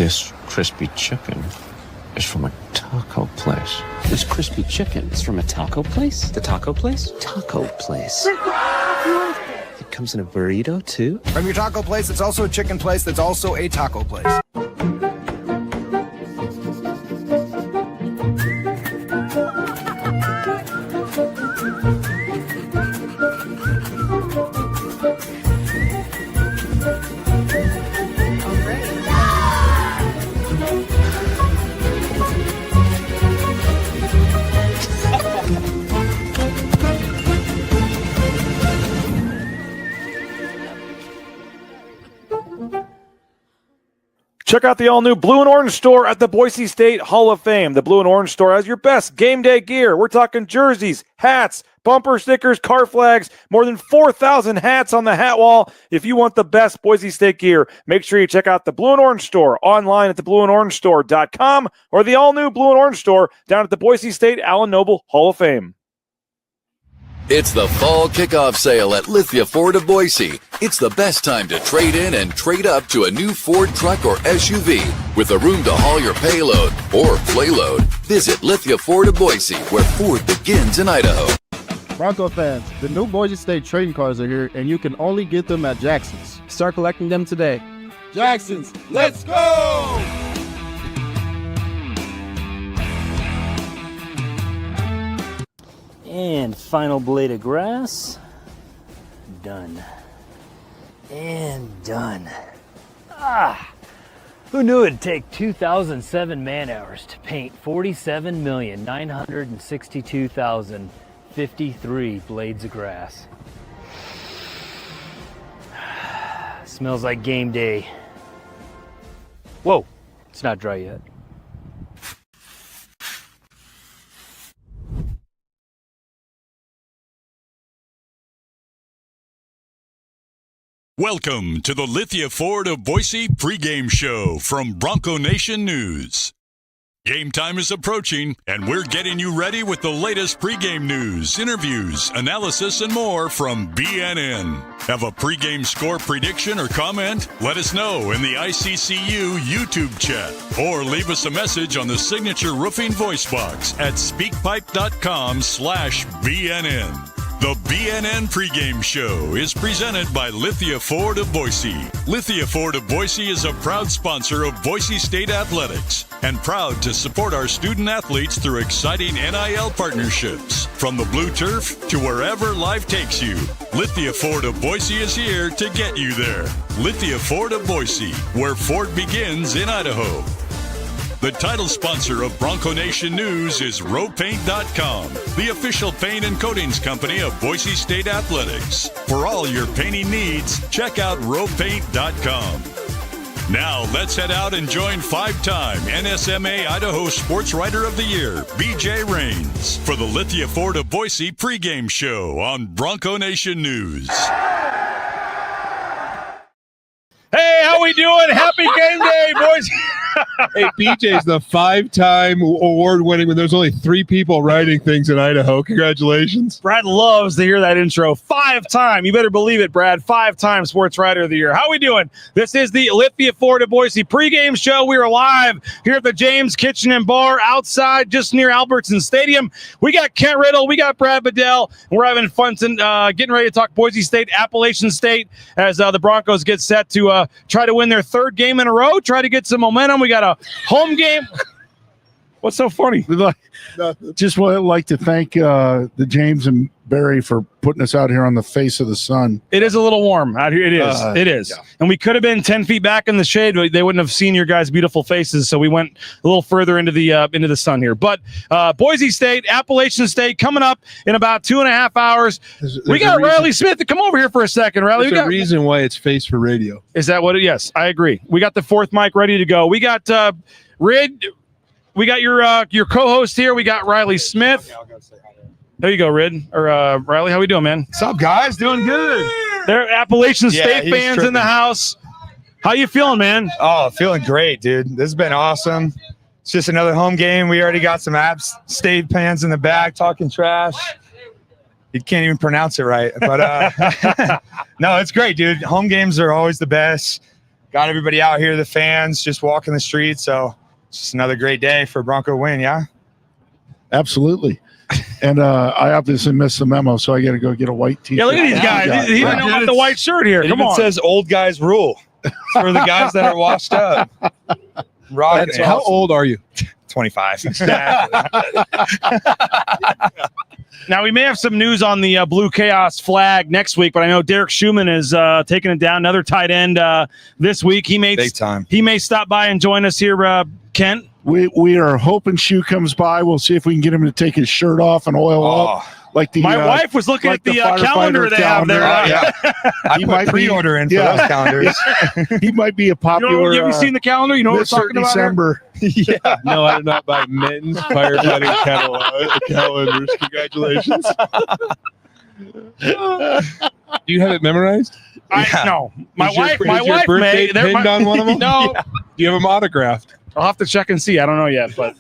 This crispy chicken is from a taco place. This crispy chicken is from a taco place? The taco place? Taco place. It comes in a burrito, too? From your taco place, it's also a chicken place that's also a taco place. Check out the all-new Blue and Orange store at the Boise State Hall of Fame. The Blue and Orange store has your best game day gear. We're talking jerseys, hats, bumper stickers, car flags, more than 4,000 hats on the hat wall. If you want the best Boise State gear, make sure you check out the Blue and Orange store online at theblueandorangestore.com or the all-new Blue and Orange store down at the Boise State Allen Noble Hall of Fame. It's the fall kickoff sale at Lithia Ford of Boise. It's the best time to trade in and trade up to a new Ford truck or SUV with the room to haul your payload or playload. Visit Lithia Ford of Boise, where Ford begins in Idaho. Bronco fans, the new Boise State trading cards are here, and you can only get them at Jackson's. Start collecting them today. Jackson's, let's go! And final blade of grass. Done. And done. Who knew it'd take 2,007 man-hours to paint 47,962,053 blades of grass. Smells like game day. Whoa, it's not dry yet. Welcome to the Lithia Ford of Boise pregame show from Bronco Nation News. Game time is approaching, and we're getting you ready with the latest pregame news, interviews, analysis, and more from BNN. Have a pregame score prediction or comment? Let us know in the ICCU YouTube chat, or leave us a message on the Signature Roofing voice box at speakpipe.com/BNN. The BNN pregame show is presented by Lithia Ford of Boise. Lithia Ford of Boise is a proud sponsor of Boise State Athletics and proud to support our student athletes through exciting NIL partnerships. From the blue turf to wherever life takes you, Lithia Ford of Boise is here to get you there. Lithia Ford of Boise, where Ford begins in Idaho. The title sponsor of Bronco Nation News is RowPaint.com, the official paint and coatings company of Boise State Athletics. For all your painting needs, check out RowPaint.com. Now let's head out and join five-time NSMA Idaho Sports Writer of the Year, BJ Rains, for the Lithia Ford of Boise pregame show on Bronco Nation News. Hey, how we doing? Happy game day, boys. Hey, BJ's the five-time award-winning when there's only three people writing things in Idaho. Congratulations. Brad loves to hear that intro. Five-time. You better believe it, Brad. Five-time Sports Writer of the Year. How we doing? This is the Lithia Ford of Boise pregame show. We are live here at the James Kitchen and Bar outside just near Albertsons Stadium. We got Kent Riddle. We got Brad Bedell. And we're having fun getting ready to talk Boise State, Appalachian State as the Broncos get set to try to win their third game in a row, try to get some momentum. We got a home game. What's so funny? Just would like to thank the James and Barry for putting us out here on the face of the sun. It is a little warm out here. It is. It is. Yeah. And we could have been 10 feet back in the shade, but they wouldn't have seen your guys' beautiful faces. So we went a little further into the sun here. But Boise State, Appalachian State coming up in about 2.5 hours. We got Riley Smith to come over here for a second. Riley, there's a reason why it's face for radio. Is that what it is? Yes, I agree. We got the fourth mic ready to go. We got Rid. We got your co-host here. We got Riley Smith. There you go, Rid. Or Riley, how we doing, man? What's up, guys? Doing good. They're Appalachian State fans in the house. How you feeling, man? Oh, feeling great, dude. This has been awesome. It's just another home game. We already got some App State fans in the back talking trash. You can't even pronounce it right. But no, it's great, dude. Home games are always the best. got everybody out here, the fans, just walking the streets. So it's just another great day for Bronco win, yeah? Absolutely. And I obviously missed the memo, so I got to go get a white t-shirt. Yeah, look at these guys. He even got the white shirt here. Come on. It says old guys rule for the guys that are washed up. How old are you? 25. Now, we may have some news on the Blue Chaos flag next week, but I know Derek Schumann is taking it down. Another tight end this week. Big time. He may stop by and join us here, Kent. We are hoping Shu comes by. We'll see if we can get him to take his shirt off and oil up. Like my wife was looking at the calendar they have there. Yeah. I put pre-order in for those calendars. He might be a popular. Have you seen the calendar? You know what we're talking about? December. Yeah. No, I did not buy men's firefighting calendars. Congratulations. Do you have it memorized? No. My wife birthday pinned on one of them? No. Do you have them autographed? I'll have to check and see. I don't know yet, but.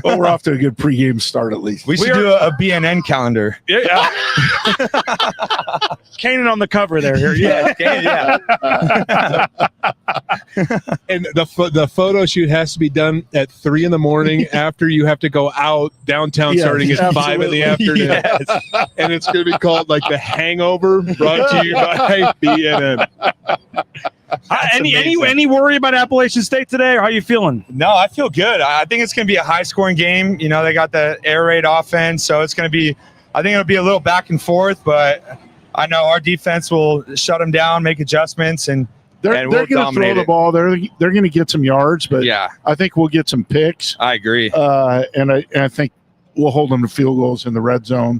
Well, we're off to a good pregame start at least. We should do a BNN calendar. Yeah. Kanan on the cover there. Here. Yeah. And the photo shoot has to be done at 3 a.m. after you have to go out downtown starting at 5 in the afternoon. Yes. And it's going to be called like The Hangover, brought to you by BNN. Any worry about Appalachian State today, or how you feeling? No, I feel good. I think it's going to be a high-scoring game. You know, they got the air raid offense, so it's going to be – I think it'll be a little back and forth, but I know our defense will shut them down, make adjustments, and they're going to throw the ball. They're going to get some yards, but I think we'll get some picks. I agree. And I think we'll hold them to field goals in the red zone,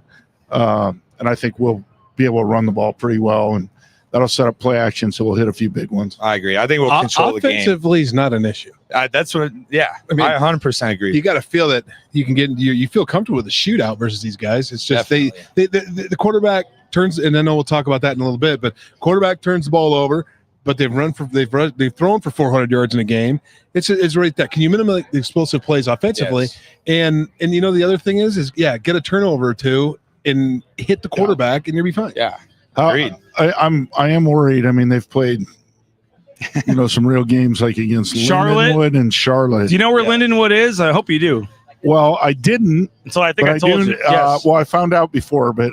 and I think we'll be able to run the ball pretty well, and that'll set up play action, so we'll hit a few big ones. I agree. I think we'll control the game. Offensively is not an issue. That's what. Yeah, I mean, I 100% agree. You got to feel that you can get. You feel comfortable with a shootout versus these guys. It's just the quarterback turns, and then we'll talk about that in a little bit. But quarterback turns the ball over, but they've thrown for 400 yards in a game. It's right there. Can you minimize the explosive plays offensively? Yes. And you know the other thing is get a turnover or two and hit the quarterback, and you'll be fine. Yeah. Agreed. I am worried. I mean, they've played, some real games like against Lindenwood and Charlotte. Do you know where Lindenwood is? I hope you do. Well, I didn't. So I think I told you. Yes. Well, I found out before, but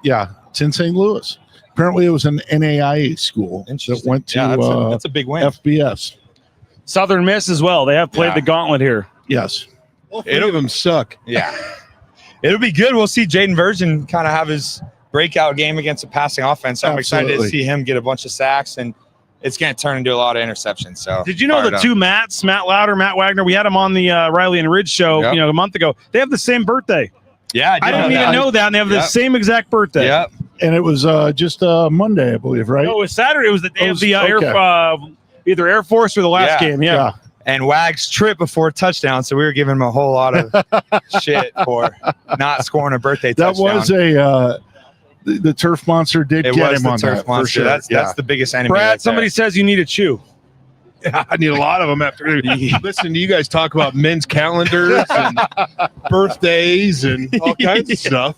it's in St. Louis. Apparently, it was an NAIA school that went to that's a big win. FBS. Southern Miss as well. They have played the gauntlet here. Yes. All three of them suck. Yeah. It'll be good. We'll see Jaden Virgin kind of have his breakout game against a passing offense. I'm excited to see him get a bunch of sacks, and it's going to turn into a lot of interceptions. So, did you know the two Matts, Matt Lauder, Matt Wagner? We had them on the Riley and Ridge show, a month ago. They have the same birthday. Yeah, I didn't even know that, and they have the same exact birthday. Yep. And it was just Monday, I believe, right? No, it was Saturday. It was the day of the either Air Force or the last game. Yeah. And Wags tripped before touchdown, so we were giving him a whole lot of shit for not scoring a birthday touchdown. That was the turf monster did get him on that for sure. That's the biggest enemy. Brad, somebody says you need a chew. I need a lot of them after listening to you guys talk about men's calendars and birthdays and all kinds of stuff.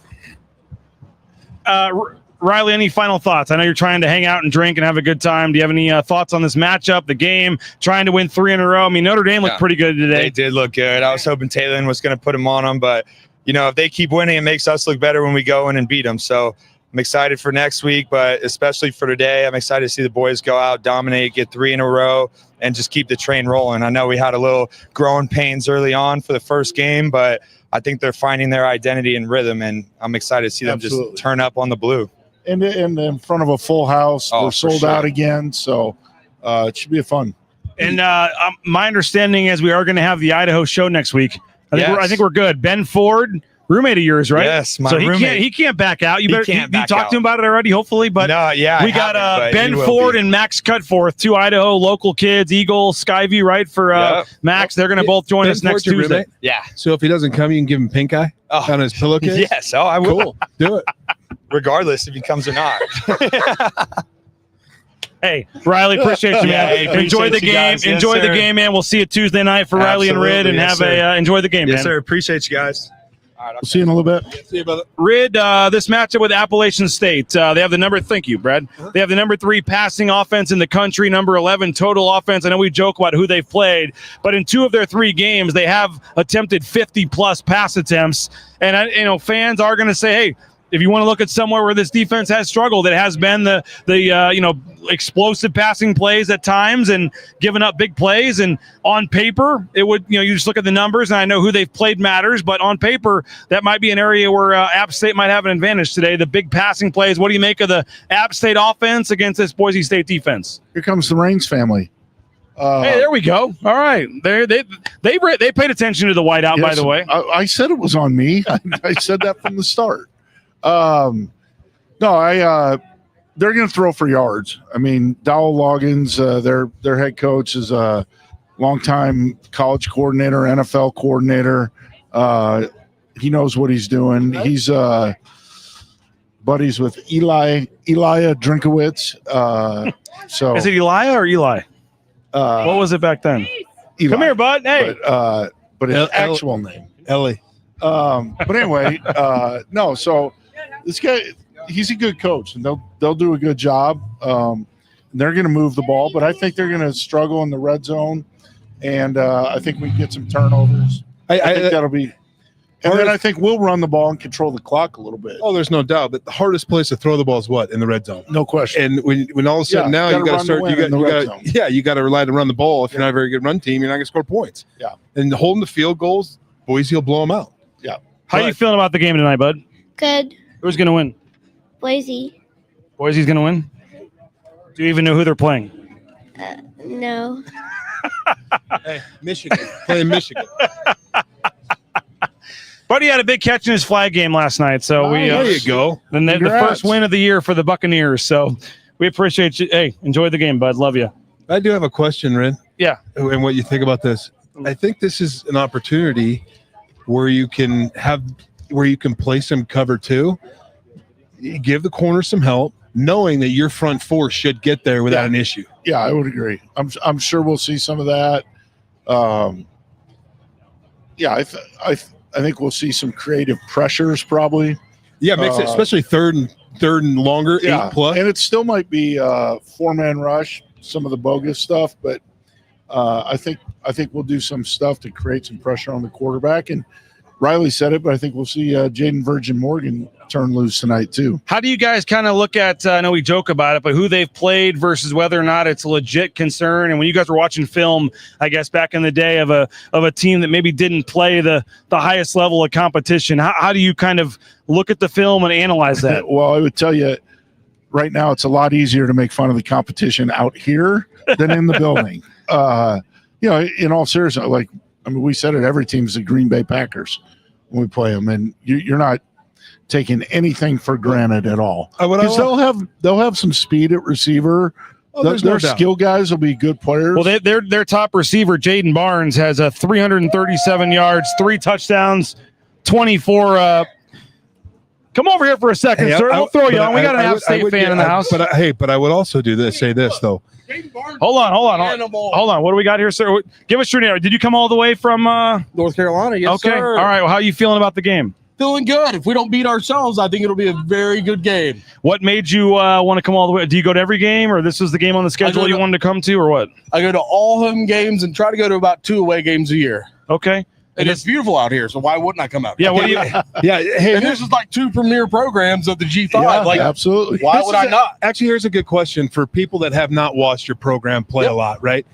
Riley, any final thoughts? I know you're trying to hang out and drink and have a good time. Do you have any thoughts on this matchup, the game, trying to win 3 in a row? I mean, Notre Dame looked pretty good today. They did look good. I was hoping Taylor was going to put them on them, but if they keep winning, it makes us look better when we go in and beat them. So I'm excited for next week, but especially for today, I'm excited to see the boys go out, dominate, get 3 in a row, and just keep the train rolling. I know we had a little growing pains early on for the first game, but I think they're finding their identity and rhythm, and I'm excited to see them just turn up on the blue. And in front of a full house, we're sold out again, so it should be fun. And my understanding is we are going to have the Idaho show next week. I think we're good. Ben Ford, roommate of yours, right? Yes, my roommate. He can't back out. You talked to him about it already, hopefully. But no, we got Ben Ford and Max Cutforth, 2 Idaho local kids, Eagle, Skyview, right? For Max, they're going to both join us next Tuesday. Roommate? Yeah. So if he doesn't come, you can give him pink eye on his pillowcase? Yes. Oh, I will. Cool. Do it. Regardless if he comes or not. Hey, Riley, appreciate you, man. Hey, enjoy the game. Enjoy the game, man. We'll see you Tuesday night for Riley and Rid, and enjoy the game, man. Yes, sir. Appreciate you guys. We'll see you in a little bit. See you, brother. Rid, this matchup with Appalachian State. They have the number. Thank you, Brad. They have the number 3 passing offense in the country, number 11 total offense. I know we joke about who they've played, but in 2 of their 3 games, they have attempted 50-plus pass attempts. And fans are going to say, hey, if you want to look at somewhere where this defense has struggled, it has been the explosive passing plays at times and giving up big plays. And on paper, it would, you just look at the numbers, and I know who they've played matters, but on paper, that might be an area where App State might have an advantage today. The big passing plays. What do you make of the App State offense against this Boise State defense? Here comes the Raines family. Hey, there we go. All right, they paid attention to the whiteout. Yes, by the way, I said it was on me. I said that from the start. They're going to throw for yards. I mean, Dowell Loggins, their head coach, is a longtime college coordinator, NFL coordinator. He knows what he's doing. He's buddies with Elia Drinkowitz. So is it Elia or Eli? What was it back then? Eli. Come here, bud. Hey, but his actual name, Ellie. But anyway, no. So this guy, he's a good coach, and they'll do a good job. They're going to move the ball, but I think they're going to struggle in the red zone, and I think we can get some turnovers. I think that'll be. And then I think we'll run the ball and control the clock a little bit. Oh, there's no doubt. But the hardest place to throw the ball is what? In the red zone. No question. And when all of a sudden now you got to start, you got to rely to run the ball. If you're not a very good run team, you're not going to score points. Yeah. And holding the field goals, Boise will blow them out. Yeah. How you feeling about the game tonight, bud? Good. Who's going to win? Boise. Boise's going to win? Do you even know who they're playing? No. Hey, Michigan. Playing Michigan. Buddy had a big catch in his flag game last night, so there you go. And the first win of the year for the Buccaneers. So we appreciate you. Hey, enjoy the game, bud. Love you. I do have a question, Rin. Yeah. And what you think about this? I think this is an opportunity where you can play some cover 2, give the corner some help, knowing that your front 4 should get there without an issue. Yeah, I would agree. I'm sure we'll see some of that. I think we'll see some creative pressures probably. Yeah, makes it especially third and longer, 8+. And it still might be 4-man rush, some of the bogus stuff, but I think we'll do some stuff to create some pressure on the quarterback. And Riley said it, but I think we'll see Jaden Virgin Morgan turn loose tonight too. How do you guys kind of look at, I know we joke about it, but who they've played versus whether or not it's a legit concern? And when you guys were watching film, I guess back in the day of a team that maybe didn't play the highest level of competition, how do you kind of look at the film and analyze that? Well, I would tell you right now it's a lot easier to make fun of the competition out here than in the building. In all seriousness, we said it, every team's the Green Bay Packers when we play them, and you're not taking anything for granted at all. Because they'll have some speed at receiver. Their skill guys will be good players. Well, their top receiver, Jaden Barnes, has 337 yards, 3 touchdowns, 24. Come over here for a second, sir. We'll throw you on. We got an App State fan in the house. But I would also say this though. Hold on. What do we got here, sir? Give us your name. Did you come all the way from North Carolina? Yes, okay. sir. All right. Well, how are you feeling about the game? Feeling good. If we don't beat ourselves, I think it'll be a very good game. What made you want to come all the way? Do you go to every game, or this was the game on the schedule you wanted to come to, or what? I go to all home games and try to go to about 2 away games a year. Okay. And it's beautiful out here, so why wouldn't I come out? Yeah. What do you? Yeah. Hey, and this is like 2 premier programs of the G5. Yeah, absolutely. Why would I not? Actually, here's a good question for people that have not watched your program play a lot, right?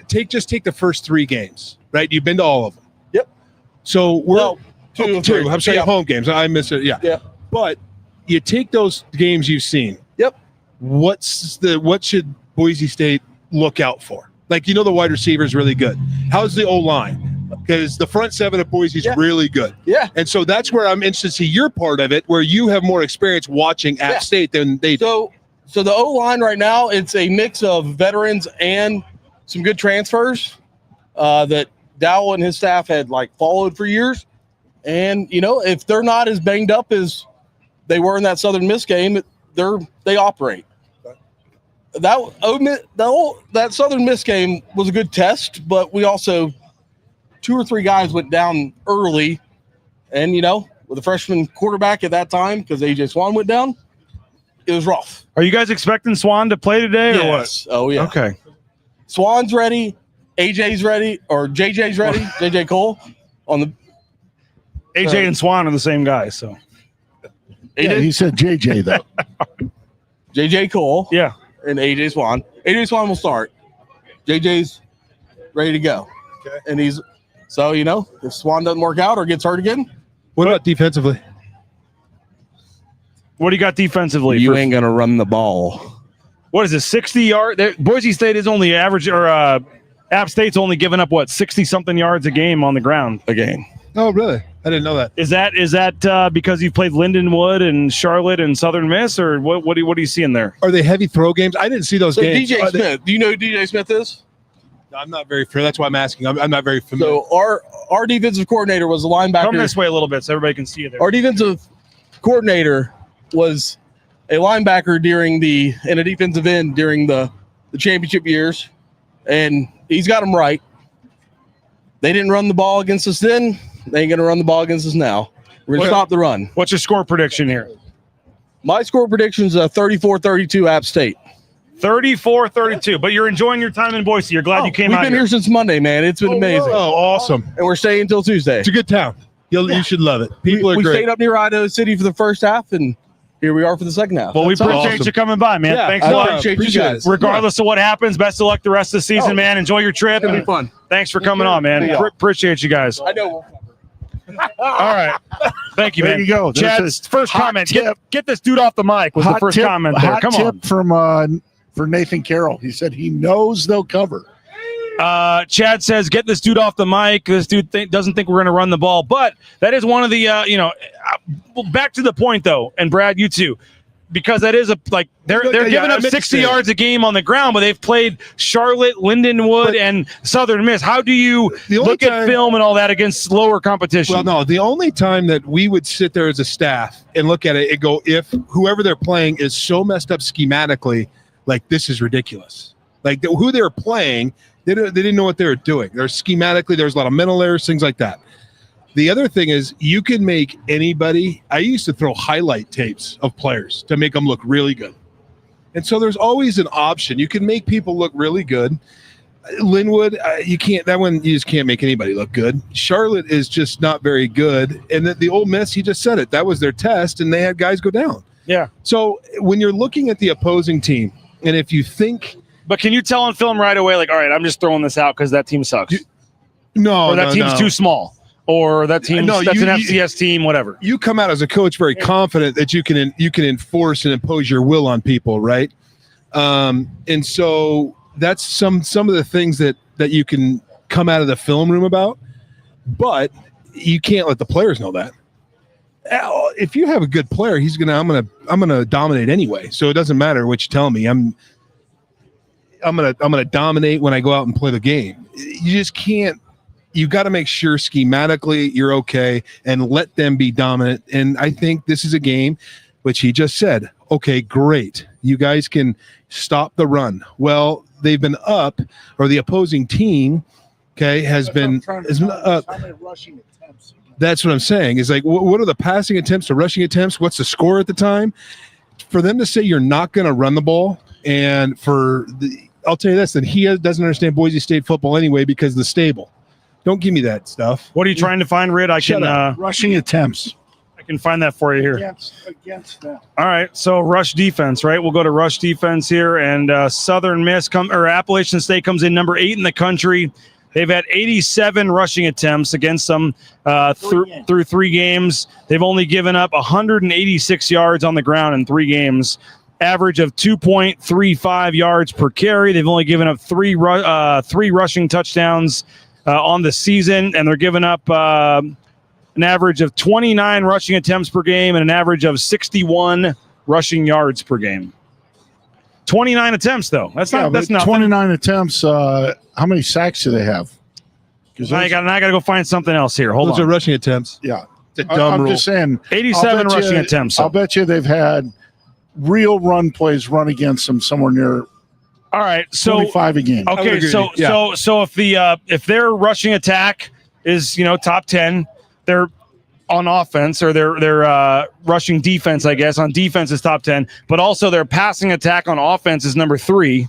Take the first 3 games, right? You've been to all of them. Yep. So we're 2. I'm sorry, home games. I miss it. Yeah. Yeah. But you take those games you've seen. Yep. What should Boise State look out for? The wide receiver is really good. How's the O-line? Because the front 7 of Boise is really good. Yeah. And so that's where I'm interested to see your part of it, where you have more experience watching App State than they do. So the O-line right now, it's a mix of veterans and some good transfers that Dowell and his staff had followed for years. And, if they're not as banged up as they were in that Southern Miss game, they operate. That Southern Miss game was a good test, but we also 2 or 3 guys went down early, and with a freshman quarterback at that time because A.J. Swan went down. It was rough. Are you guys expecting Swan to play today or what? Yes. Oh, yeah. Okay. Swan's ready. AJ's ready. Or JJ's ready. JJ Cole on the AJ and Swan are the same guy, so. Yeah, he said JJ, though. JJ Cole. Yeah. And AJ Swan. AJ Swan will start. JJ's ready to go. Okay. And he's so, if Swan doesn't work out or gets hurt again. What about defensively? What do you got defensively? You ain't going to run the ball. What is it, 60-yard? Boise State is only average, or App State's only giving up, 60-something yards a game on the ground? A game. Oh, really? I didn't know that. Is that because you've played Lindenwood and Charlotte and Southern Miss, or what are you seeing there? Are they heavy throw games? I didn't see those games. DJ Smith. Do you know who DJ Smith is? No, I'm not very familiar. That's why I'm asking. I'm not very familiar. So our defensive coordinator was a linebacker. Come this way a little bit so everybody can see you there. Our defensive coordinator was a linebacker and a defensive end during the championship years, and he's got them right. They didn't run the ball against us then. They ain't going to run the ball against us now. We're going to stop the run. What's your score prediction here? My score prediction is 34-32 App State. 34-32, but you're enjoying your time in Boise. You're glad you came out We've been here since Monday, man. It's been amazing. Oh, awesome. And we're staying until Tuesday. It's a good town. You should love it. People are we great. stayed up near Idaho City for the first half, and here we are for the second half. Well, we appreciate you coming by, man. Yeah, Thanks a lot. Appreciate you guys. Regardless of what happens, best of luck the rest of the season, man. Enjoy your trip. It'll be fun. Thanks for coming on, man. Appreciate you guys. I know. All right. Thank you, man. There you go. Chad's first hot comment. tip. Get this dude off the mic was the first comment there. Come on. Tip from for Nathan Carroll. He said he knows they'll cover. Chad says, get this dude off the mic. This dude doesn't think we're going to run the ball. But that is one of the, back to the point, though, and Brad, you too, because that is they're giving up 60 yards a game on the ground, but they've played Charlotte, Lindenwood, and Southern Miss. How do you look at film and all that against lower competition? Well, no, the only time that we would sit there as a staff and look at it and go, if whoever they're playing is so messed up schematically, like this is ridiculous. Like who they're playing, they didn't know what they were doing. There's schematically, there's a lot of mental errors, things like that. The other thing is you can make anybody – I used to throw highlight tapes of players to make them look really good. And so there's always an option. You can make people look really good. Linwood, you can't – that one you just can't make anybody look good. Charlotte is just not very good. And the Ole Miss, he just said it. That was their test, and they had guys go down. Yeah. So when you're looking at the opposing team, and if you think – But can you tell on film right away, like, all right, I'm just throwing this out because that team sucks? No, or that team's too small. Or that team, that's an FCS team, whatever. You come out as a coach very confident that you can enforce and impose your will on people, right? And so that's some of the things that you can come out of the film room about, but you can't let the players know that. If you have a good player, I'm gonna dominate anyway. So it doesn't matter what you tell me. I'm gonna dominate when I go out and play the game. You just can't. You got to make sure schematically you're okay and let them be dominant. And I think this is a game which he just said, okay, great. You guys can stop the run. Well, they've been up, or the opposing team, okay, has been up. That's what I'm saying. Is like, what are the passing attempts, the rushing attempts? What's the score at the time? For them to say you're not going to run the ball, and I'll tell you this, that he doesn't understand Boise State football anyway because of the stable. Don't give me that stuff. What are you trying to find, Rid? Rushing attempts. I can find that for you here. Against them. All right, so rush defense, right? We'll go to rush defense here, and Southern Miss Appalachian State comes in number 8 in the country. They've had 87 rushing attempts against them through 3 games. They've only given up 186 yards on the ground in 3 games. Average of 2.35 yards per carry. They've only given up 3 rushing touchdowns on the season, and they're giving up an average of 29 rushing attempts per game and an average of 61 rushing yards per game. 29 attempts, though. That's nothing. 29 attempts. How many sacks do they have? Now I got to go find something else here. Hold on. Those are rushing attempts. Yeah. It's a dumb I'm rule. just saying. 87 rushing attempts. I'll bet you they've had real run plays run against them somewhere near. All right, so 25 a game. Okay, so if their rushing attack is top 10, their on offense, or their rushing defense, I guess. On defense is top 10, but also their passing attack on offense is number 3.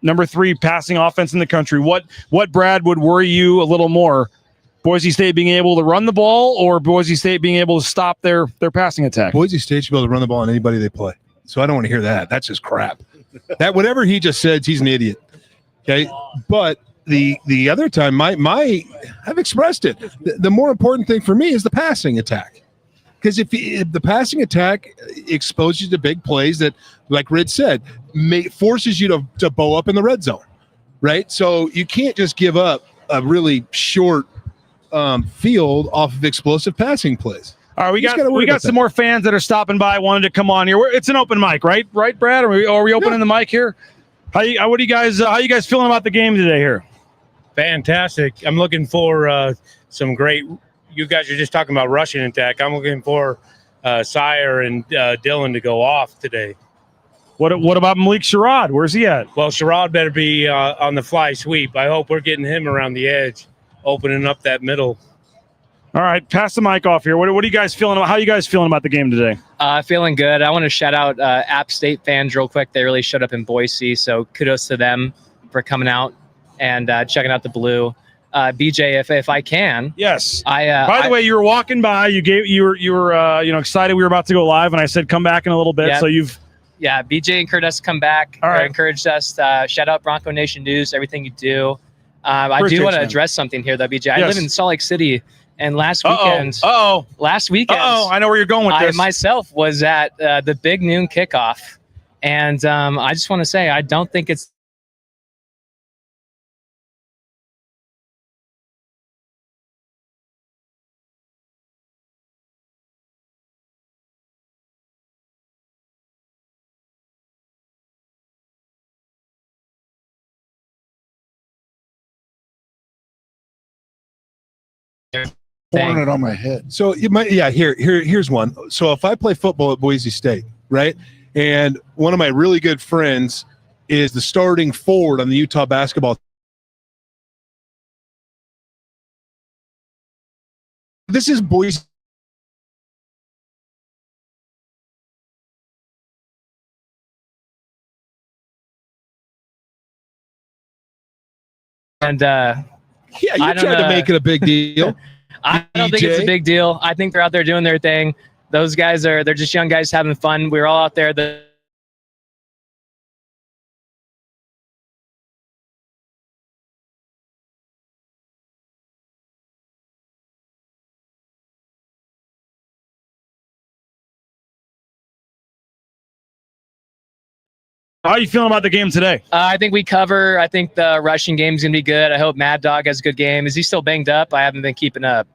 Number 3 passing offense in the country. What Brad, would worry you a little more? Boise State being able to run the ball, or Boise State being able to stop their passing attack? Boise State should be able to run the ball on anybody they play. So I don't want to hear that. That's just crap. That whatever he just said, he's an idiot. Okay, but the other time, I've expressed it. The more important thing for me is the passing attack, because if the passing attack exposes you to big plays that, like Rid said, forces you to bow up in the red zone, right? So you can't just give up a really short field off of explosive passing plays. All right, we got some more fans that are stopping by, wanted to come on here. It's an open mic, right, Brad? Are we opening the mic here? How you guys feeling about the game today here? Fantastic. I'm looking for some great. You guys are just talking about rushing attack. I'm looking for Sire and Dylan to go off today. What about Malik Sherrod? Where's he at? Well, Sherrod better be on the fly sweep. I hope we're getting him around the edge, opening up that middle. All right, pass the mic off here. What are you guys feeling about? How are you guys feeling about the game today? Feeling good. I want to shout out App State fans real quick. They really showed up in Boise, so kudos to them for coming out and checking out the blue. BJ, if I can, yes. By the way, you were walking by. You were excited. We were about to go live, and I said come back in a little bit. Yep. So you've BJ encouraged us to come back. All right. Encouraged us. Shout out Bronco Nation News. Everything you do. I do want to address something here, though, BJ. I live in Salt Lake City. And last weekend, I know where you're going with this. I myself was at the big noon kickoff, and I just want to say I don't think it's. Pouring it on my head. So here's one. So if I play football at Boise State, right, and one of my really good friends is the starting forward on the Utah basketball. This is Boise. And you tried to make it a big deal. I don't think it's a big deal. I think they're out there doing their thing. Those guys they're just young guys having fun. We're all out there. How are you feeling about the game today? I think we cover. I think the rushing game's going to be good. I hope Mad Dog has a good game. Is he still banged up? I haven't been keeping up.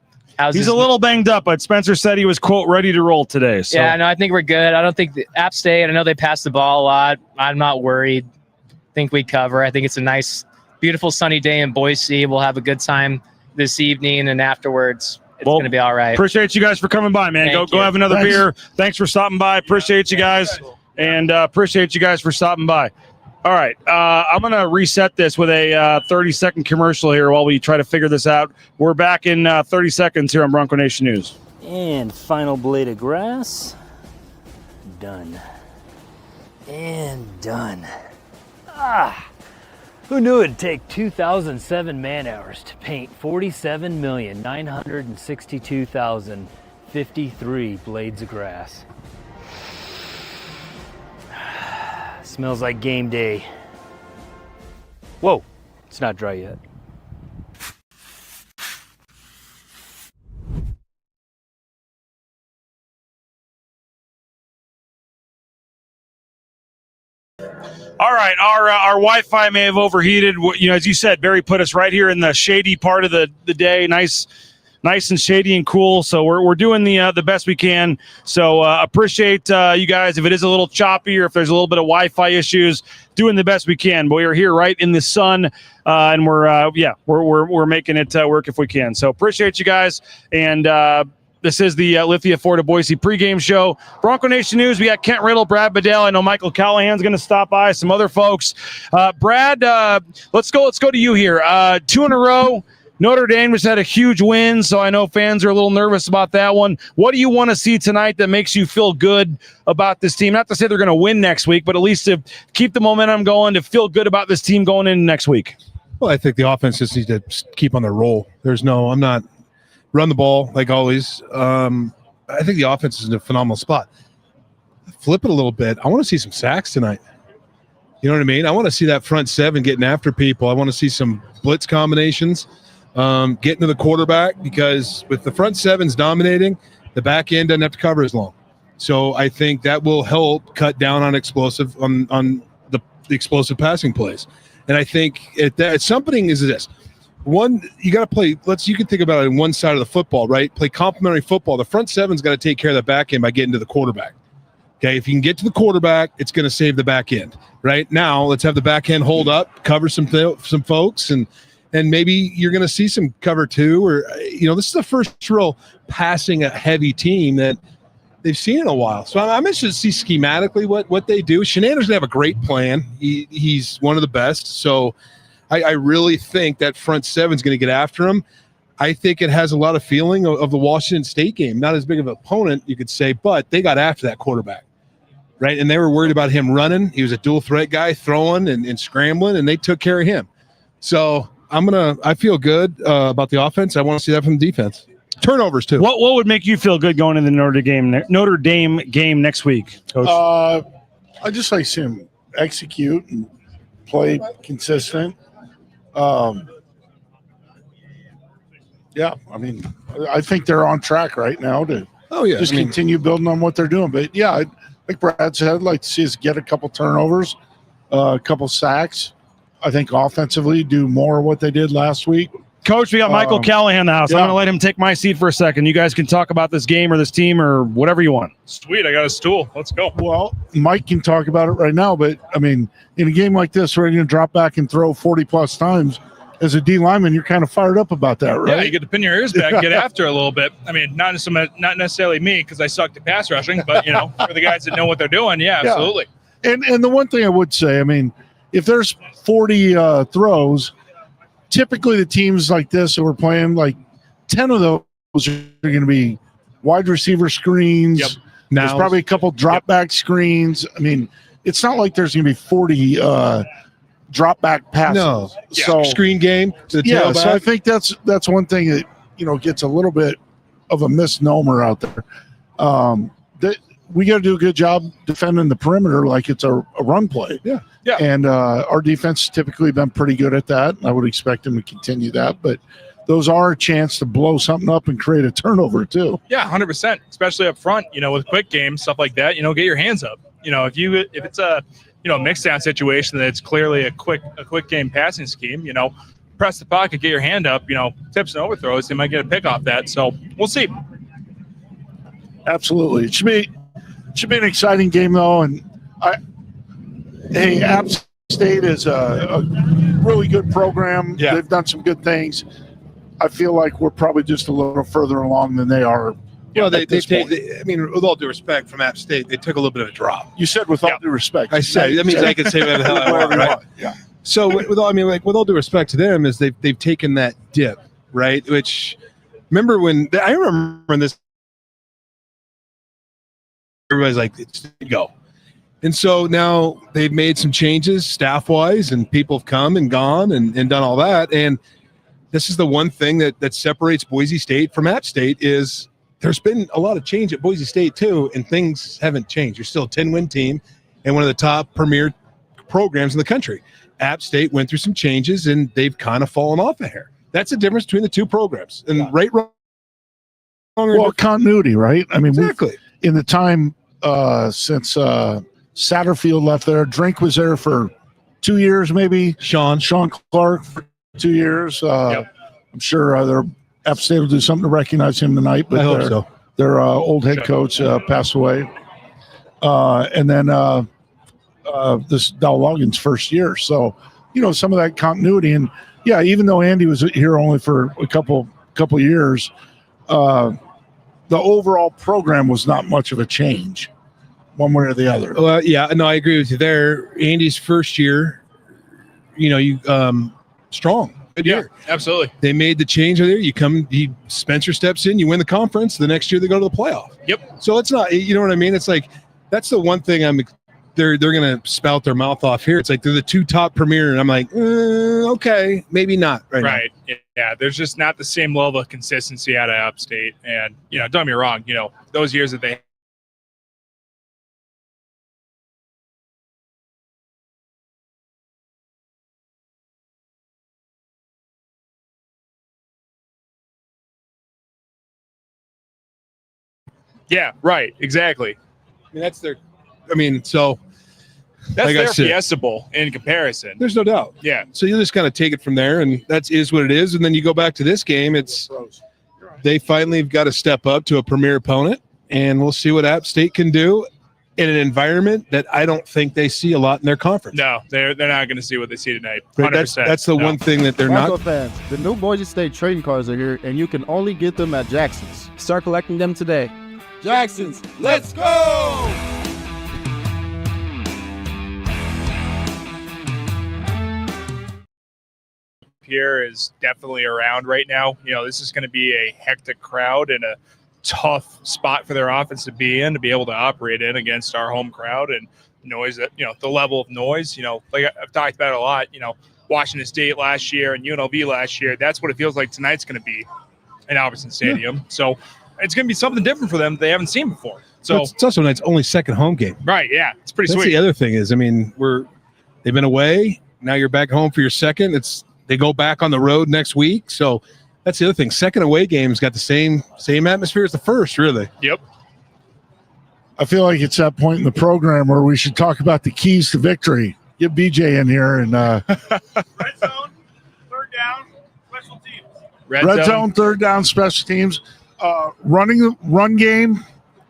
He's a little banged up, but Spencer said he was, quote, ready to roll today. So. Yeah, no, I think we're good. I don't think App State, I know they pass the ball a lot. I'm not worried. I think we cover. I think it's a nice, beautiful sunny day in Boise. We'll have a good time this evening, and afterwards it's going to be all right. Appreciate you guys for coming by, man. Go have another beer. Thanks for stopping by. Appreciate you guys. And appreciate you guys for stopping by. All right. I'm going to reset this with a 30-second commercial here while we try to figure this out. We're back in 30 seconds here on Bronco Nation News. And final blade of grass. Done. And done. Who knew it'd take 2,007 man-hours to paint 47,962,053 blades of grass? Smells like game day. Whoa, it's not dry yet. All right, our Wi-Fi may have overheated. As you said, Barry put us right here in the shady part of the day. Nice and shady and cool. So we're doing the best we can. So appreciate you guys. If it is a little choppy or if there's a little bit of Wi-Fi issues, doing the best we can. But we are here right in the sun, and we're making it work if we can. So appreciate you guys. And this is the Lithia Ford of Boise pregame show. Bronco Nation News. We got Kent Riddle, Brad Bedell. I know Michael Callahan's going to stop by. Some other folks. Brad, let's go to you here. 2 in a row. Notre Dame just had a huge win, so I know fans are a little nervous about that one. What do you want to see tonight that makes you feel good about this team? Not to say they're going to win next week, but at least to keep the momentum going, to feel good about this team going into next week. Well, I think the offense just needs to keep on their roll. I'm not run the ball like always. I think the offense is in a phenomenal spot. Flip it a little bit. I want to see some sacks tonight. You know what I mean? I want to see that front seven getting after people. I want to see some blitz combinations, getting to the quarterback, because with the front sevens dominating, the back end doesn't have to cover as long. So I think that will help cut down on the explosive passing plays. And I think something is this. One, you got to play. You can think about it on one side of the football, right? Play complementary football. The front seven's got to take care of the back end by getting to the quarterback. Okay, if you can get to the quarterback, it's going to save the back end. Right now, let's have the back end hold up, cover some folks, and maybe you're going to see some cover two. Or this is the first real passing a heavy team that they've seen in a while. So I'm interested to see schematically what they do. Shenanigans going to have a great plan. He's one of the best. So I really think that front seven's going to get after him. I think it has a lot of feeling of the Washington State game. Not as big of an opponent, you could say, but they got after that quarterback. Right, and they were worried about him running. He was a dual threat guy, throwing and scrambling, and they took care of him. So I feel good about the offense. I want to see that from the defense. Turnovers too. What would make you feel good going into the Notre Dame game next week, Coach? I just like to see him execute and play consistent. Yeah, I mean, I think they're on track right now to continue building on what they're doing. But yeah, like Brad said, I'd like to see us get a couple turnovers, a couple sacks. I think offensively do more of what they did last week. Coach, we got Michael Callahan in the house. I'm going to let him take my seat for a second. You guys can talk about this game or this team or whatever you want. Sweet, I got a stool. Let's go. Well, Mike can talk about it right now, but, I mean, in a game like this where you're going to drop back and throw 40-plus times, as a D lineman, you're kind of fired up about that, right? Yeah, you get to pin your ears back, get after a little bit. I mean, not necessarily me because I sucked at pass rushing, but, for the guys that know what they're doing, yeah, absolutely. And the one thing I would say, I mean, if there's 40 throws, typically the teams like this that we're playing, like 10 of those are going to be wide receiver screens. Yep. There's probably a couple drop back screens. I mean, it's not like there's going to be 40 drop back passes. No. So screen game to the tailback. tailback. So I think that's one thing that gets a little bit of a misnomer out there. That we got to do a good job defending the perimeter like it's a run play. Yeah. And our defense has typically been pretty good at that. I would expect them to continue that, but those are a chance to blow something up and create a turnover too. Yeah, 100%, especially up front, with quick games, stuff like that, get your hands up. If it's a mixed down situation that's clearly a quick game passing scheme, press the pocket, get your hand up, tips and overthrows, they might get a pick off that. So we'll see. Absolutely. It should be an exciting game though. And App State is a really good program. Yeah. They've done some good things. I feel like we're probably just a little further along than they are. Well, I mean, with all due respect from App State, they took a little bit of a drop. You said with all due respect. I said that means I can say whatever the hell I want, right? Yeah. So with all due respect to them, is they've taken that dip, right? Which remember when this, everybody's like, it's go. And so now they've made some changes staff wise, and people have come and gone and done all that. And this is the one thing that separates Boise State from App State is there's been a lot of change at Boise State too, and things haven't changed. You're still a 10-win team and one of the top premier programs in the country. App State went through some changes, and they've kind of fallen off a hair. That's the difference between the two programs. And wrong. Well, continuity, right? I mean, exactly. In the time since Satterfield left there, Drink was there for 2 years, maybe. Sean Clark for 2 years. I'm sure App State will do something to recognize him tonight. But I hope so. Their old head coach passed away. And then this Dow Logan's first year. So, some of that continuity. And, yeah, even though Andy was here only for a couple years, the overall program was not much of a change one way or the other. Well, yeah, no, I agree with you there. Andy's first year, strong. good year. Absolutely. They made the change there. Spencer steps in, you win the conference. The next year they go to the playoff. Yep. So it's not, you know what I mean? It's like, that's the one thing they're going to spout their mouth off here. It's like they're the two top premier, and I'm like, okay, maybe not right now. Yeah, there's just not the same level of consistency out of Upstate. And, don't get me wrong, those years that they Yeah, right. Exactly. That's their like their said, Fiesta Bowl in comparison. There's no doubt. Yeah. So you just kind of take it from there, and that is what it is. And then you go back to this game. They finally have got to step up to a premier opponent, and we'll see what App State can do in an environment that I don't think they see a lot in their conference. No, they're not going to see what they see tonight. 100%. That's the one thing that they're Bronco not. fans, the new Boise State trading cards are here, and you can only get them at Jackson's. Start collecting them today. Jackson's, let's go! Here is definitely around right now. This is going to be a hectic crowd and a tough spot for their offense to be in, to be able to operate in against our home crowd and noise that, the level of noise, like I've talked about it a lot, Washington State last year and UNLV last year. That's what it feels like tonight's going to be in Albertsons Stadium. Yeah. So it's going to be something different for them that they haven't seen before. So it's also tonight's only second home game. Right. Yeah. It's pretty That's sweet. The other thing is, they've been away. Now you're back home for your second. They go back on the road next week. So that's the other thing. Second away game's got the same atmosphere as the first, really. Yep. I feel like it's that point in the program where we should talk about the keys to victory. Get BJ in here and Red zone, third down, special teams. Red zone, third down, special teams. Running the run game,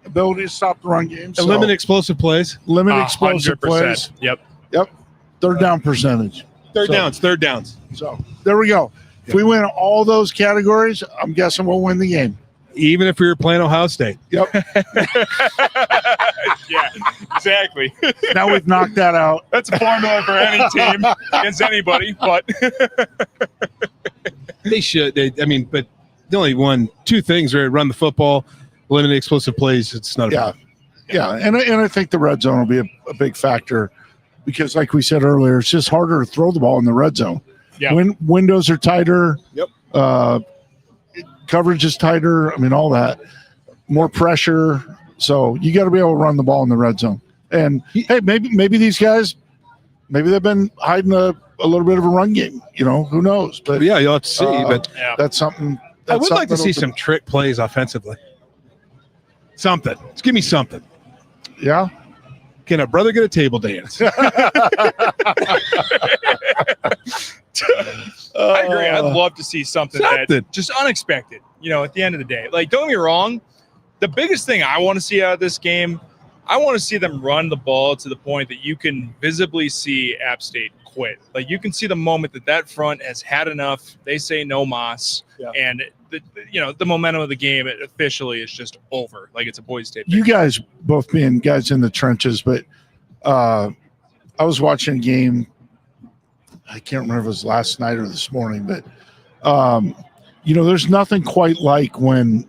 ability to stop the run game. Limit explosive plays. Limit explosive 100%. plays. Yep. Third down percentage. Third downs. So there we go. If we win all those categories, I'm guessing we'll win the game. Even if we were playing Ohio State. Yep. Yeah, exactly. Now we've knocked that out. That's a formula for any team against anybody, but they should. But the only two things are run the football, limit explosive plays. It's not a problem. Yeah. And I think the red zone will be a big factor because, like we said earlier, it's just harder to throw the ball in the red zone. Yeah. Windows are tighter. Yep. Coverage is tighter. All that. More pressure. So you got to be able to run the ball in the red zone. And hey, maybe these guys, maybe they've been hiding a little bit of a run game. Who knows? But yeah, you'll have to see. But that's something. I would like to see some trick plays offensively. Something. Just give me something. Yeah. Can a brother get a table dance? I agree. I'd love to see something that just unexpected, at the end of the day. Like, don't get me wrong. The biggest thing I want to see out of this game, I want to see them run the ball to the point that you can visibly see App State quit. Like, you can see the moment that front has had enough. They say no mas, and the momentum of the game officially is just over. Like, it's a Boise State victory. You guys both being guys in the trenches, but I was watching a game. I can't remember if it was last night or this morning, but there's nothing quite like when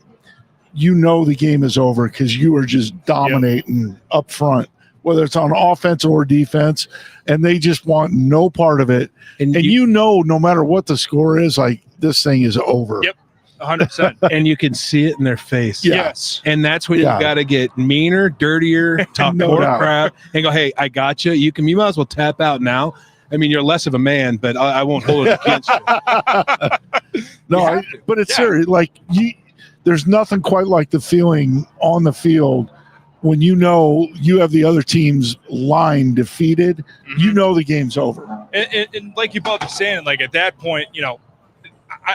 the game is over because you are just dominating up front, whether it's on offense or defense, and they just want no part of it. And no matter what the score is, like, this thing is over. Yep, 100%. And you can see it in their face. Yes. And that's when you got to get meaner, dirtier, talk more crap, and go, hey, I got you. You might as well tap out now. You're less of a man, but I won't hold it against you. No, but it's serious. Like, there's nothing quite like the feeling on the field when you have the other team's line defeated. Mm-hmm. The game's over. And like you both are saying, like, at that point,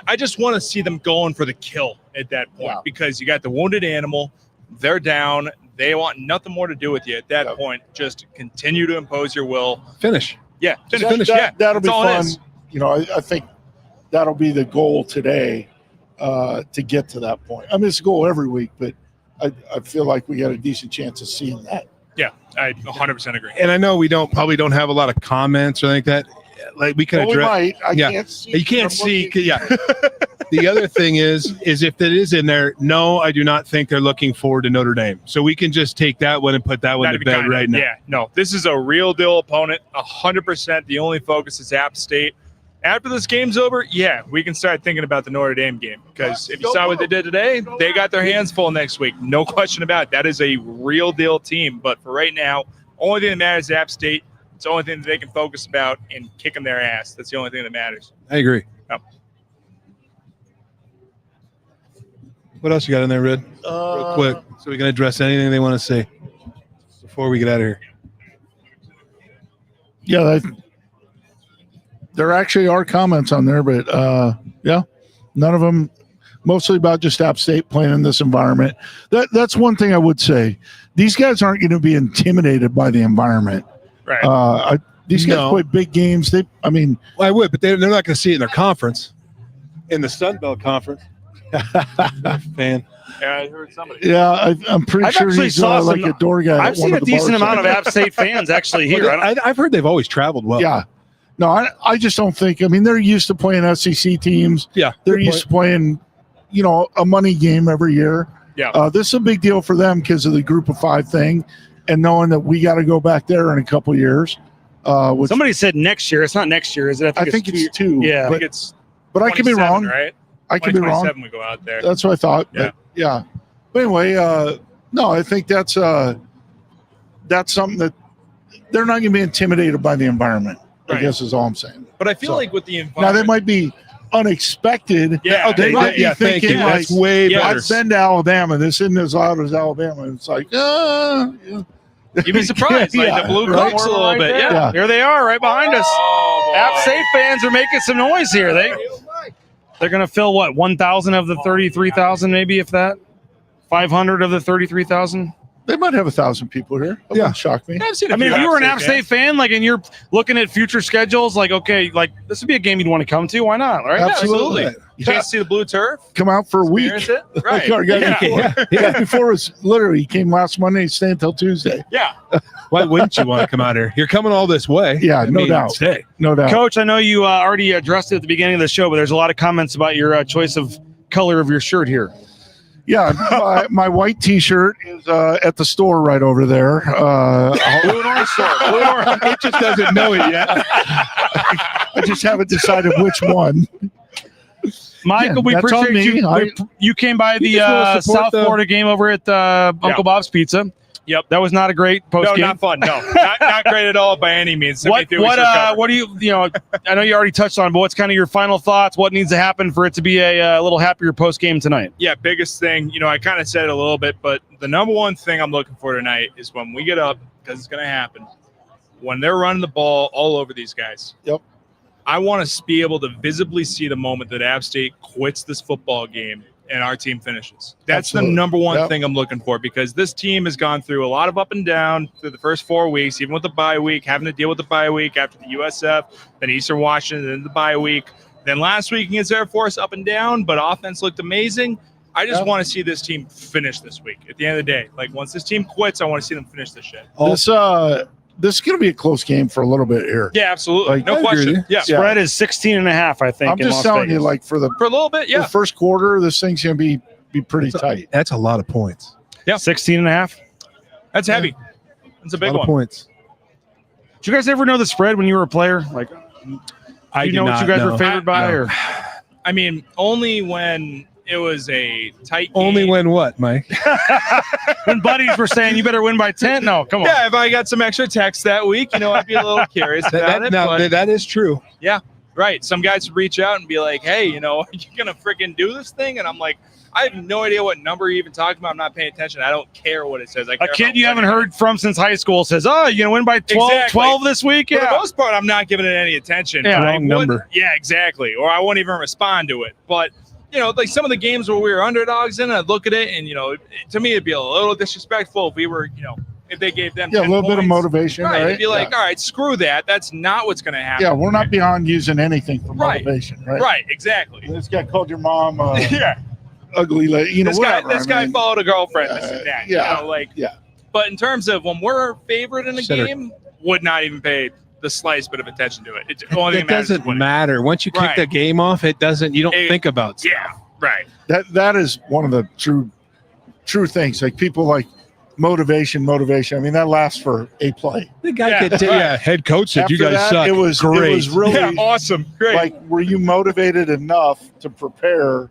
I just want to see them going for the kill at that point because you got the wounded animal. They're down. They want nothing more to do with you at that point. Just continue to impose your will. Finish. Yeah, finish. That'll be fun. I think that'll be the goal today to get to that point. It's a goal every week, but I feel like we got a decent chance of seeing that. Yeah, I 100% agree. And I know we probably don't have a lot of comments or anything like that. like we can Well, we address. might. I can't see. You can't I'm see. looking. Yeah. The other thing is if it is in there, no, I do not think they're looking forward to Notre Dame. So we can just take that one and put that one That'd to be bed kinda- right now. Yeah, no, this is a real deal opponent, 100%. The only focus is App State. After this game's over, yeah, we can start thinking about the Notre Dame game because if you saw what they did today, they got their hands full next week. No question about it. That is a real deal team. But for right now, only thing that matters is App State. It's the only thing that they can focus about and kicking their ass. That's the only thing that matters. I agree. Yep. What else you got in there, Red? Real quick, so we can address anything they want to say before we get out of here. Yeah, there actually are comments on there, but yeah, none of them. Mostly about just App State playing in this environment. That's one thing I would say. These guys aren't going to be intimidated by the environment. Right. These guys play big games. I would, but they're not going to see it in their conference, in the Sun Belt Conference. Fan. Yeah, I heard somebody. Yeah, I'm pretty sure he's like a door guy. I've seen a decent amount of App State fans actually here. I've heard they've always traveled well. Yeah. No, I just don't think. I mean, they're used to playing SEC teams. Yeah. They're used to playing, a money game every year. Yeah. This is a big deal for them because of the group of 5 thing and knowing that we got to go back there in a couple of years. Somebody said next year. It's not next year, is it? I think it's 2. Yeah. I think it's but I could be wrong. Right? I could be wrong. We go out there. That's what I thought. Yeah. But anyway, no, I think that's something that they're not going to be intimidated by the environment. Right. I guess is all I'm saying. But I feel like with the Now environment. they might be unexpected. Yeah, they might be thank thinking you. like, That's way better. I've been to Alabama. This isn't as loud as Alabama. It's like, You'd be surprised. Yeah, Like the blue right. cooks a little bit. Yeah. Yeah. Here they are, right behind us. Oh, boy. App State fans are making some noise here. They're going to fill 1,000 of the 33,000, maybe if that. 500 of the 33,000. they might have 1,000 people here. That wouldn't shock me. I've seen I mean, if you were an App State fan, and you're looking at future schedules, okay, this would be a game you'd want to come to. Why not? Right? Absolutely. You can't see the blue turf. Come out for a week. Experience it? Right. Our guy before was literally he came last Monday, stay until Tuesday. Yeah. Why wouldn't you want to come out here? You're coming all this way. Yeah, no doubt. Stay. No doubt. Coach, I know you already addressed it at the beginning of the show, but there's a lot of comments about your choice of color of your shirt here. Yeah, my white T-shirt is at the store right over there. Blue and orange store. Blue and orange. It just doesn't know it yet. I just haven't decided which one. Michael, we that's on appreciate me. you. You came by the South Florida game over at Uncle Bob's Pizza. Yep, that was not a great post game. No, not fun. No, not great at all by any means. What do you I know you already touched on, but what's kind of your final thoughts? What needs to happen for it to be a little happier post game tonight? Yeah, biggest thing, I kind of said it a little bit, but the number one thing I'm looking for tonight is when we get up, because it's going to happen, when they're running the ball all over these guys. Yep. I want to be able to visibly see the moment that App State quits this football game and our team finishes. That's Absolutely. the number one Yep. thing I'm looking for, because this team has gone through a lot of up and down through the first 4 weeks, even with the bye week, having to deal with the bye week after the USF, then Eastern Washington, then the bye week. Then last week against Air Force, up and down, but offense looked amazing. I just want to see this team finish this week. At the end of the day, once this team quits, I want to see them finish this shit. This is going to be a close game for a little bit here. Yeah, absolutely. Like, No I agree question. with you. Yeah. Spread is 16.5, I think. I'm in just Las telling Vegas. you, for a little bit, the first quarter, this thing's going to be pretty tight. That's a lot of points. Yeah, 16.5. That's heavy. That's a big A lot one. of points. Did you guys ever know the spread when you were a player? I you did know what not you guys know. were favored by, No. or I mean, only when it was a tight game. Only when what, Mike? when buddies were saying you better win by 10? No, come on. Yeah, if I got some extra text that week, I'd be a little curious about it. But that is true. yeah, right. Some guys would reach out and be like, hey, are you going to freaking do this thing? And I'm like, I have no idea what number you're even talking about. I'm not paying attention. I don't care what it says. A kid you haven't heard from since high school says, oh, you're going to win by 12, Exactly. 12 this week? For Yeah. the most part, I'm not giving it any attention. Yeah, but I wrong would- number. Yeah, exactly. Or I won't even respond to it. But, some of the games where we were underdogs in, I'd look at it and, to me, it'd be a little disrespectful if we were, if they gave them 10 a little bit of points. motivation, right? It'd be like, Yeah. all right, screw that. That's not what's going to happen. Yeah, we're not beyond using anything for Right. motivation, right? Right, exactly. This guy called your mom Yeah. ugly lady. This whatever. guy followed a girlfriend, this and that. yeah. Yeah. Yeah. But in terms of when we're favored in a Center. game, would not even pay the slightest bit of attention to it. It's the only thing It doesn't matter. Once you kick Right. the game off, you don't think about stuff. Yeah, right. That is one of the true things. Like people like motivation. I mean, that lasts for a play. The guy could head coach said, After you guys that, suck. It was really awesome. Great. Like, were you motivated enough to prepare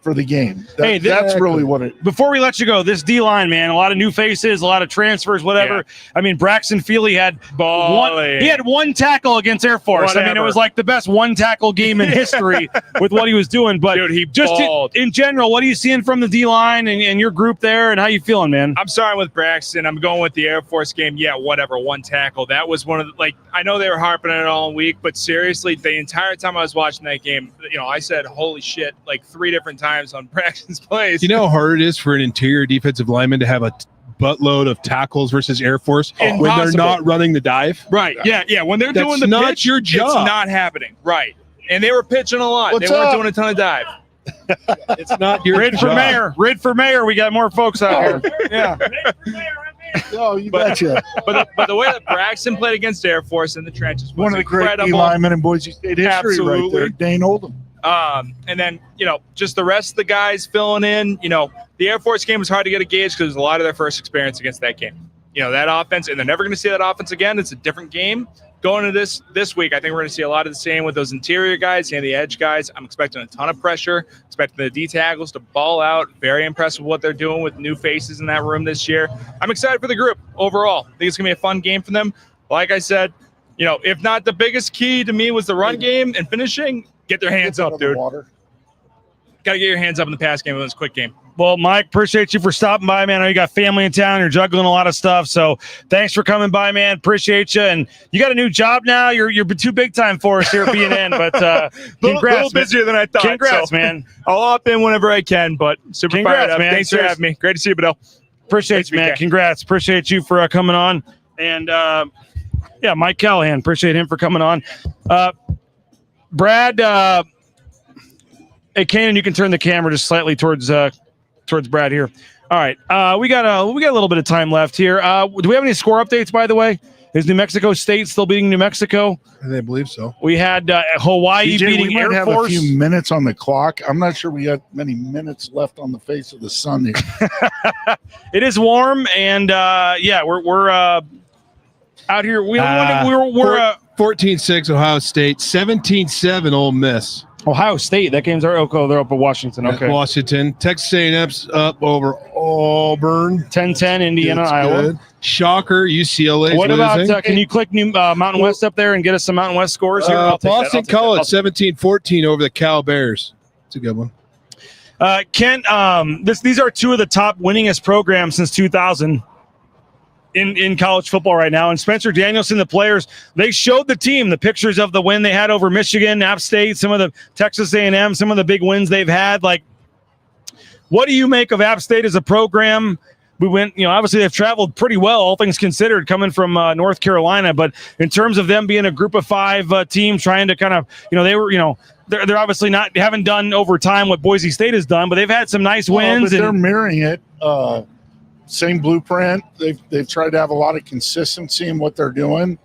for the game? That's really what it. Before we let you go, this D-line, man, a lot of new faces, a lot of transfers, whatever. Yeah. I mean, Braxton Feely had one tackle against Air Force. I mean, it was like the best one tackle game in history with what he was doing. But Dude, he just balled. in general, what are you seeing from the D-line and your group there, and how you feeling, man? I'm starting with Braxton. I'm going with the Air Force game. Yeah, whatever. One tackle. That was one of the, I know they were harping on it all week, but seriously, the entire time I was watching that game, I said, holy shit, 3 different times on Braxton's plays. You know how hard it is for an interior defensive lineman to have a buttload of tackles versus Air Force when they're Impossible. not running the dive? Right. Yeah. When they're That's doing the not pitch, your job. It's not happening. Right. And they were pitching a lot. What's they weren't up? doing a ton of dive. It's not your Rid job. for mayor. Rid for mayor. We got more folks out here. Yeah. Oh, you betcha. But the way that Braxton played against Air Force in the trenches was One of the great incredible. linemen in Boise State history, right Absolutely. there, Dane Oldham. And then, just the rest of the guys filling in, the Air Force game was hard to get a gauge because it was a lot of their first experience against that game. That offense, and they're never going to see that offense again. It's a different game. Going into this week, I think we're going to see a lot of the same with those interior guys and the edge guys. I'm expecting a ton of pressure, expecting the D tackles to ball out. Very impressed with what they're doing with new faces in that room this year. I'm excited for the group overall. I think it's going to be a fun game for them. Like I said, if not the biggest key to me was the run game and finishing, get their hands up, dude. Got to get your hands up in the pass game with this quick game. Well, Mike, appreciate you for stopping by, man. I know you got family in town. You're juggling a lot of stuff. So thanks for coming by, man. Appreciate you. And you got a new job now. You're too big time for us here at BNN. But congrats. little busier than I thought. Congrats, so man. I'll hop in whenever I can, but super Congrats, fired up. man. Thanks for having me. Great to see you, Bedell. Appreciate you, man. Congrats. Appreciate you for coming on. And, Mike Callahan. Appreciate him for coming on. Brad, hey, Kanan, you can turn the camera just slightly towards Brad here. All right, we got a little bit of time left here. Do we have any score updates, by the way? Is New Mexico State still beating New Mexico? I believe so. We had Hawaii DJ, beating we might Air have Force. a few minutes on the clock. I'm not sure we got many minutes left on the face of the sun here. It is warm, and we're out here. We're 14-6 Ohio State, 17-7 Ole Miss. Ohio State. That game's they're up at Washington. Okay. Washington. Texas A&M's up over Auburn. 10-10 Indiana, That's Iowa. good. Shocker, UCLA. What about, can you click New Mountain West up there and get us some Mountain West scores here? I'll take Boston that. College, 17-14 over the Cal Bears. It's a good one. Kent, these are two of the top winningest programs since 2000 in college football right now. And Spencer Danielson, the players, they showed the team the pictures of the win they had over Michigan, App State, some of the Texas A&M, some of the big wins they've had. Like, what do you make of App State as a program? We went, obviously they've traveled pretty well, all things considered, coming from North Carolina. But in terms of them being a group of 5 team trying to kind of, they were, they're obviously they haven't done over time what Boise State has done, but they've had some nice wins. But they're mirroring it. Same blueprint. They've tried to have a lot of consistency in what they're doing.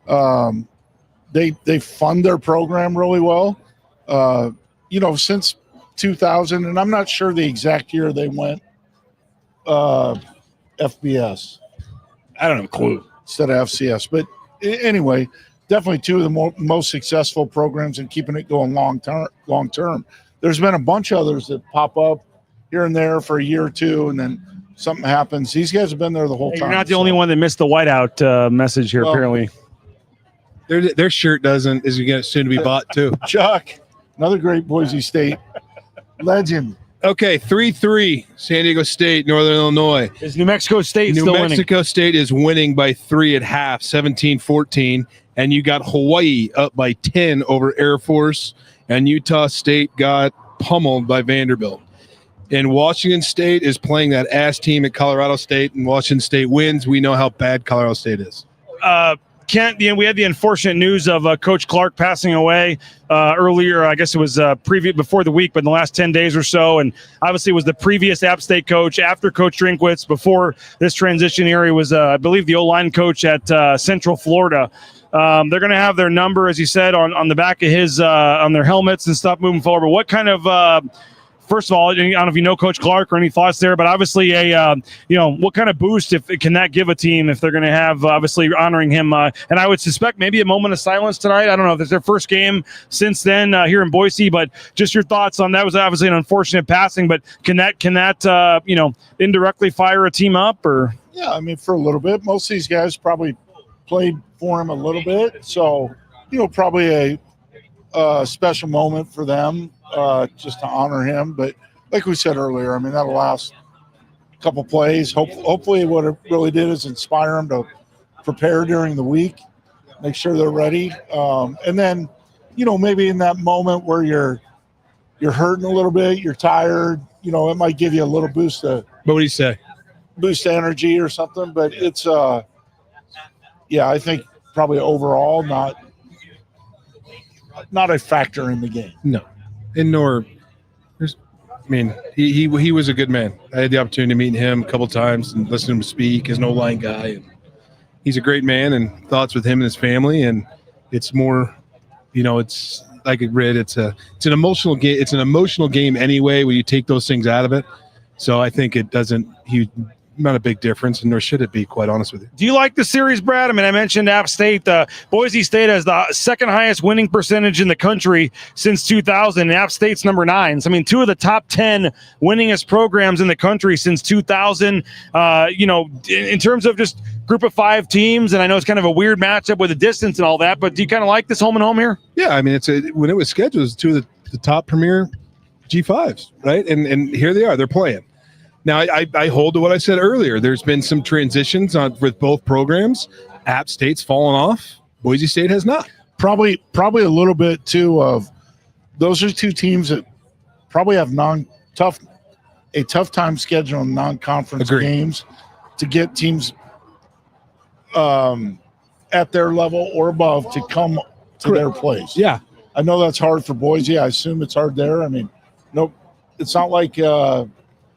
They fund their program really well. Since 2000, and I'm not sure the exact year they went FBS. I don't have a clue. Instead of FCS. But anyway, definitely two of the most successful programs in keeping it going long term. There's been a bunch of others that pop up here and there for a year or two, and then something happens. These guys have been there the whole time. You're not the only one that missed the whiteout message here, apparently. Their shirt is going to soon to be bought, too. Chuck, another great Boise State legend. Okay, 3-3, San Diego State, Northern Illinois. Is New Mexico State still winning? New Mexico State is winning by 3 at half, 17-14. And you got Hawaii up by 10 over Air Force. And Utah State got pummeled by Vanderbilt. And Washington State is playing that ass team at Colorado State, and Washington State wins. We know how bad Colorado State is. Kent, we had the unfortunate news of Coach Clark passing away earlier. I guess it was before the week, but in the last 10 days or so. And obviously it was the previous App State coach after Coach Drinkwitz. Before this transition area was, I believe, the O-line coach at Central Florida. They're going to have their number, as you said, on the back of his on their helmets and stuff moving forward. But what kind of first of all, I don't know if you know Coach Clark or any thoughts there, but obviously what kind of boost can that give a team if they're going to have obviously honoring him? And I would suspect maybe a moment of silence tonight. I don't know if it's their first game since then here in Boise, but just your thoughts on that. Was obviously an unfortunate passing, but can that indirectly fire a team up or? Yeah, I mean, for a little bit. Most of these guys probably played for him a little bit, so probably a special moment for them. Just to honor him. But like we said earlier, I mean, that'll last a couple plays. Hopefully what it really did is inspire them to prepare during the week, make sure they're ready. And then, maybe in that moment where you're hurting a little bit, you're tired, it might give you a little boost of – what would you say? Boost energy or something. But it's, I think probably overall not a factor in the game. No. And he was a good man. I had the opportunity to meet him a couple times and listen to him speak as an O-line guy. And he's a great man, and thoughts with him and his family. And it's more, it's like it read. It's an emotional game. It's an emotional game anyway when you take those things out of it. So I think it doesn't. Not a big difference, and nor should it be, quite honest with you. Do you like the series, Brad? I mean, I mentioned App State. Boise State has the second highest winning percentage in the country since 2000, and App State's number 9. So, I mean, 2 of the top 10 winningest programs in the country since 2000. In terms of just group of 5 teams, and I know it's kind of a weird matchup with the distance and all that, but do you kind of like this home and home here? Yeah, I mean, when it was scheduled, it was 2 of the top premier G5s, right? And here they are. They're playing. Now, I hold to what I said earlier. There's been some transitions with both programs. App State's fallen off. Boise State has not. Probably a little bit, too, of those are 2 teams that probably have a tough time scheduling non-conference games to get teams at their level or above to come to their place. Yeah. I know that's hard for Boise. I assume it's hard there. I mean, no, it's not like a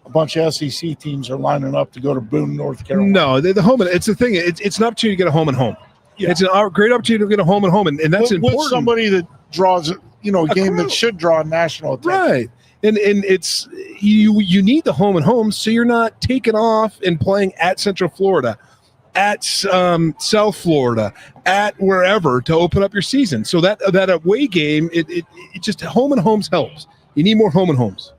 bunch of SEC teams are lining up to go to Boone, North Carolina. No, the home. It's the thing. It's an opportunity to get a home and home. Yeah. It's a great opportunity to get a home and home, and that's important. With somebody that draws, a game that should draw national attention. Right, and it's you need the home and home, so you're not taking off and playing at Central Florida, at South Florida, at wherever to open up your season. So that away game, it just home and homes helps. You need more home and homes.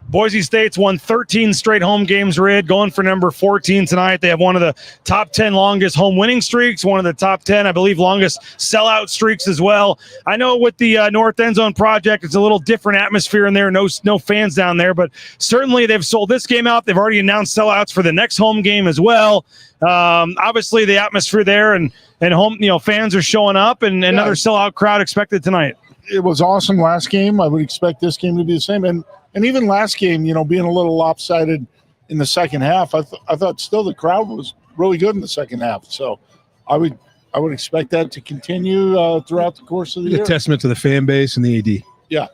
Boise State's won 13 straight home games, Rid, going for number 14 tonight. They have one of the top 10 longest home winning streaks, one of the top 10, I believe, longest sellout streaks as well. I know with the North End Zone project, it's a little different atmosphere in there, no fans down there, but certainly they've sold this game out. They've already announced sellouts for the next home game as well. Obviously, the atmosphere there and home, fans are showing up, and another sellout crowd expected tonight. It was awesome last game. I would expect this game to be the same. And even last game, being a little lopsided in the second half, I thought still the crowd was really good in the second half. So I would expect that to continue throughout the course of the year. A testament to the fan base and the AD. Yeah.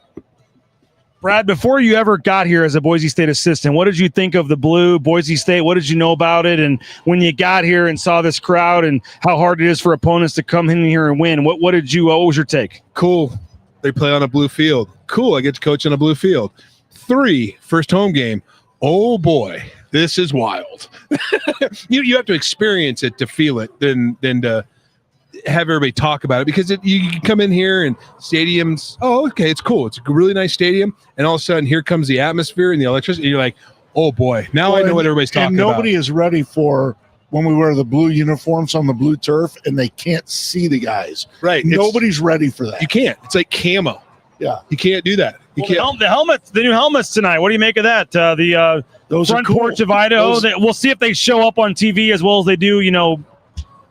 Brad, before you ever got here as a Boise State assistant, what did you think of the blue Boise State? What did you know about it? And when you got here and saw this crowd and how hard it is for opponents to come in here and win, what was your take? Cool. They play on a blue field. Cool. I get to coach on a blue field. 3, first home game. Oh boy, this is wild. You have to experience it to feel it than to have everybody talk about it, because you can come in here and stadiums. Oh, okay, it's cool. It's a really nice stadium, and all of a sudden here comes the atmosphere and the electricity. And you're like, oh boy, now I know what everybody's talking about. And nobody is ready for when we wear the blue uniforms on the blue turf and they can't see the guys. Right. Nobody's ready for that. You can't. It's like camo. Yeah. You can't do that. You can't. The helmets, the new helmets tonight. What do you make of that? The those front are cool. porch of Idaho. We'll see if they show up on TV as well as they do.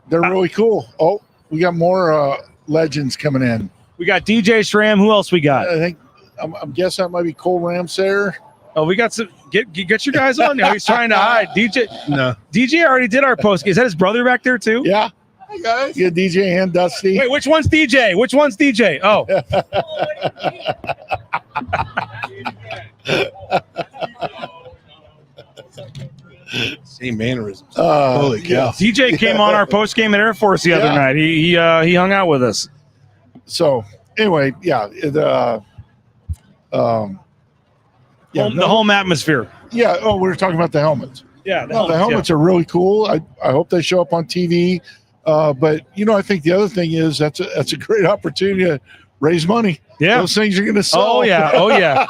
They're really cool. Oh, we got more legends coming in. We got DJ Schramm. Who else we got? I think I'm guessing that might be Cole Ramsayer. Oh, we got some. Get your guys on now. He's trying to hide. DJ already did our post. Is that his brother back there too? Yeah. Hey guys. Yeah, DJ and Dusty. Wait, which one's DJ? Oh. Same mannerisms. Holy cow! TJ came on our post game at Air Force the other night. He hung out with us. So anyway, the home atmosphere. Yeah. Oh, we were talking about the helmets. Yeah. The helmets are really cool. I hope they show up on TV. But I think the other thing is that's a great opportunity to raise money. Yeah, those things are going to sell. Oh yeah.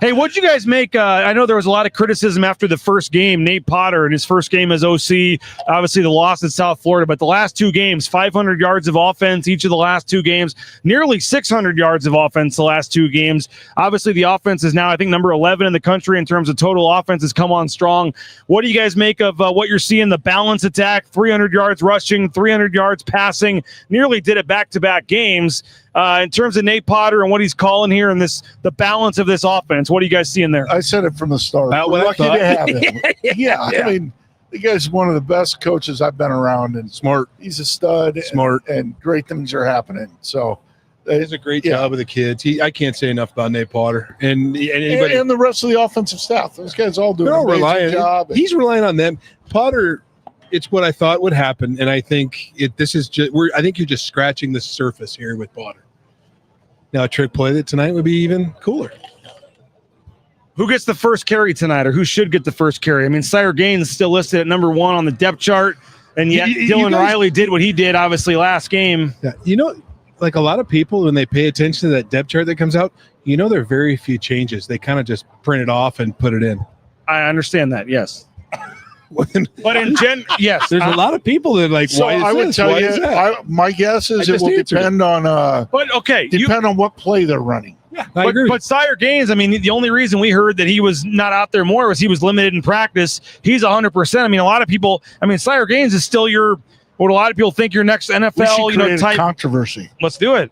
Hey, what'd you guys make? I know there was a lot of criticism after the first game. Nate Potter in his first game as OC, obviously the loss in South Florida, but the last 2 games, 500 yards of offense each of the last 2 games, nearly 600 yards of offense the last 2 games. Obviously, the offense is now, I think, number 11 in the country in terms of total offense has come on strong. What do you guys make of what you're seeing? The balance attack, 300 yards rushing, 300 yards passing, nearly did it back-to-back games. In terms of Nate Potter and what he's calling here and the balance of this offense, what are you guys seeing there? I said it from the start. We're lucky to have him. I mean, the guy's one of the best coaches I've been around, and smart. He's a stud. Smart, and great things are happening. So he does a great job with the kids. I can't say enough about Nate Potter and anybody and the rest of the offensive staff. Those guys all do an amazing job. He's relying on them. Potter. It's what I thought would happen, and I think I think you're just scratching the surface here with Potter. Now, a trick play that tonight would be even cooler. Who gets the first carry tonight, or who should get the first carry? I mean, Sire Gaines still listed at number 1 on the depth chart, and yet Dylan Riley did what he did, obviously, last game. Yeah, like a lot of people, when they pay attention to that depth chart that comes out, there are very few changes. They kind of just print it off and put it in. I understand that, yes. But in yes, there's a lot of people that like. So why is I would this? tell Why you, is that? my guess is it will depend on. Depend on what play they're running. Yeah, I agree. But Sire Gaines, I mean, the only reason we heard that he was not out there more was he was limited in practice. He's 100%. I mean, a lot of people. I mean, Sire Gaines is still what a lot of people think your next NFL type controversy. Let's do it.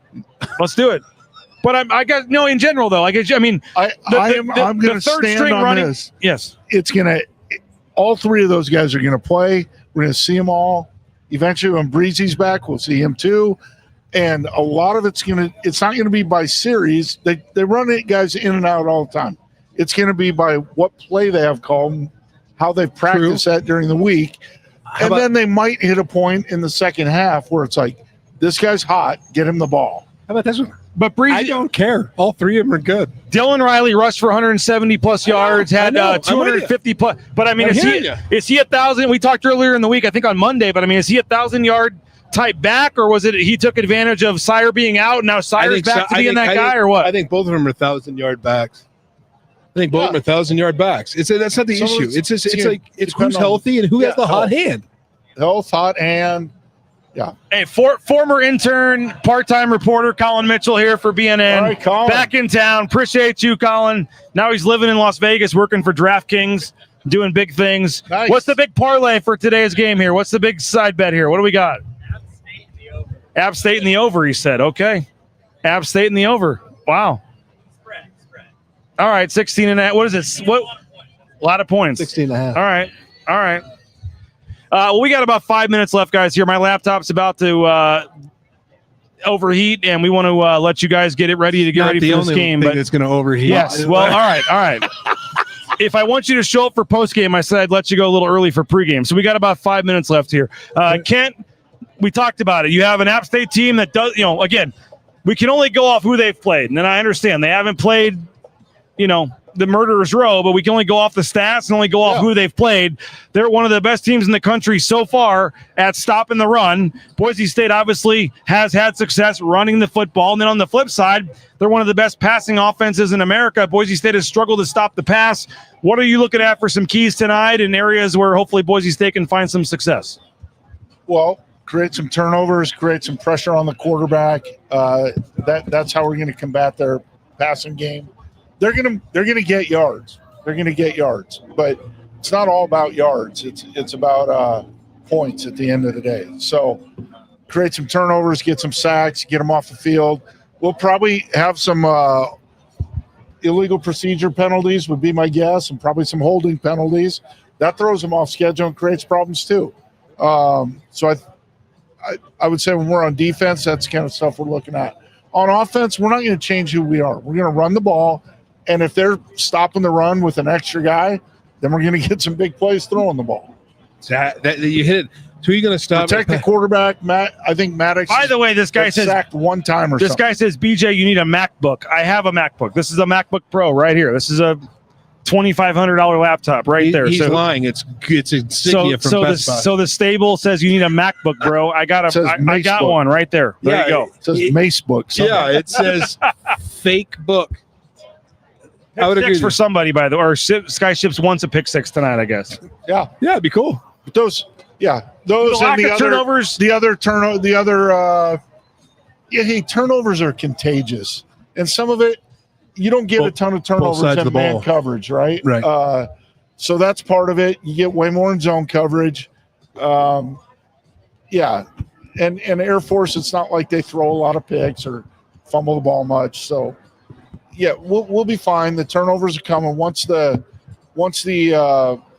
But I guess in general though, I'm going to stand on this. Yes, it's going to. All 3 of those guys are going to play. We're going to see them all. Eventually, when Breezy's back, we'll see him too. And a lot of it's not going to be by series. They run it guys in and out all the time. It's going to be by what play they have called, how they practice that during the week. And then they might hit a point in the second half where it's like, this guy's hot, get him the ball. How about this one? But Breezy, I don't care. All 3 of them are good. Dylan Riley rushed for 170 plus yards, had 250 plus. But I mean, is he 1,000? We talked earlier in the week, I think on Monday. But I mean, is he 1,000-yard type back, or was it he took advantage of Sire being out and now Sire's back to being that guy, or what? I think both of them are 1,000-yard backs. I think both of them are 1,000-yard backs. That's not the issue. It's who's healthy and who has the hot hand. Health, hot hand. Yeah. Hey, former intern, part-time reporter Colin Mitchell here for BNN. All right, Colin. Back in town. Appreciate you, Colin. Now he's living in Las Vegas, working for DraftKings, doing big things. Nice. What's the big parlay for today's game here? What's the big side bet here? What do we got? App State in the over, he said. Okay. App State in the over. Wow. Spread. All right, 16.5. What is it? What? A lot of points. 16.5. All right. We got about 5 minutes left, guys, here. My laptop's about to overheat, and we want to let you guys get it ready to get ready for this game. But it's going to overheat. Yes. Well, all right. If I want you to show up for postgame, I said I'd let you go a little early for pregame. So we got about 5 minutes left here. Kent, we talked about it. You have an App State team that does, again, we can only go off who they've played. And I understand they haven't played, the murderer's row, but we can only go off the stats and only go off who they've played. They're one of the best teams in the country so far at stopping the run. Boise State obviously has had success running the football. And then on the flip side, they're one of the best passing offenses in America. Boise State has struggled to stop the pass. What are you looking at for some keys tonight in areas where hopefully Boise State can find some success? Well, create some turnovers, create some pressure on the quarterback. That's how we're going to combat their passing game. They're gonna get yards. But it's not all about yards. It's about points at the end of the day. So create some turnovers, get some sacks, get them off the field. We'll probably have some illegal procedure penalties would be my guess, and probably some holding penalties. That throws them off schedule and creates problems too. So I would say when we're on defense, that's the kind of stuff we're looking at. On offense, we're not going to change who we are. We're going to run the ball. And if they're stopping the run with an extra guy, then we're going to get some big plays throwing the ball. That you hit it. So you're going to stop protect the quarterback. I think Maddox. By the way, this guy says sacked one time or this something. guy says, BJ, you need a MacBook. I have a MacBook. This is a MacBook Pro right here. This is a $2,500 laptop right there. He's lying. It's insignia from Best Buy. So the stable says you need a MacBook, bro. I got one right there. There you go. It says Macebook. Yeah, it says fake book. I would agree for somebody, by the way. Or Sky Ships wants a pick 6 tonight, I guess. Yeah, it'd be cool. But those and the other turnovers. Turnovers are contagious, and some of it you don't get a ton of turnovers in man coverage, right? Right. So that's part of it. You get way more in zone coverage. Yeah, and Air Force, it's not like they throw a lot of picks or fumble the ball much. So yeah, we'll be fine. The turnovers are coming once the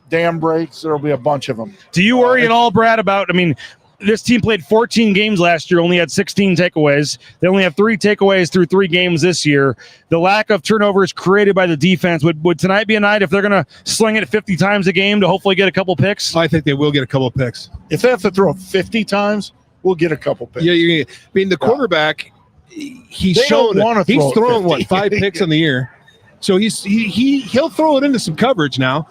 dam breaks. There'll be a bunch of them. Do you worry at all, Brad, about, I mean, this team played 14 games last year, only had 16 takeaways. They only have 3 takeaways through 3 games this year. The lack of turnovers created by the defense, would tonight be a night if they're going to sling it 50 times a game to hopefully get a couple picks? I think they will get a couple of picks. If they have to throw 50 times, we'll get a couple picks. Yeah, I mean, the quarterback, he's thrown 5 picks on the year. So he'll throw it into some coverage now.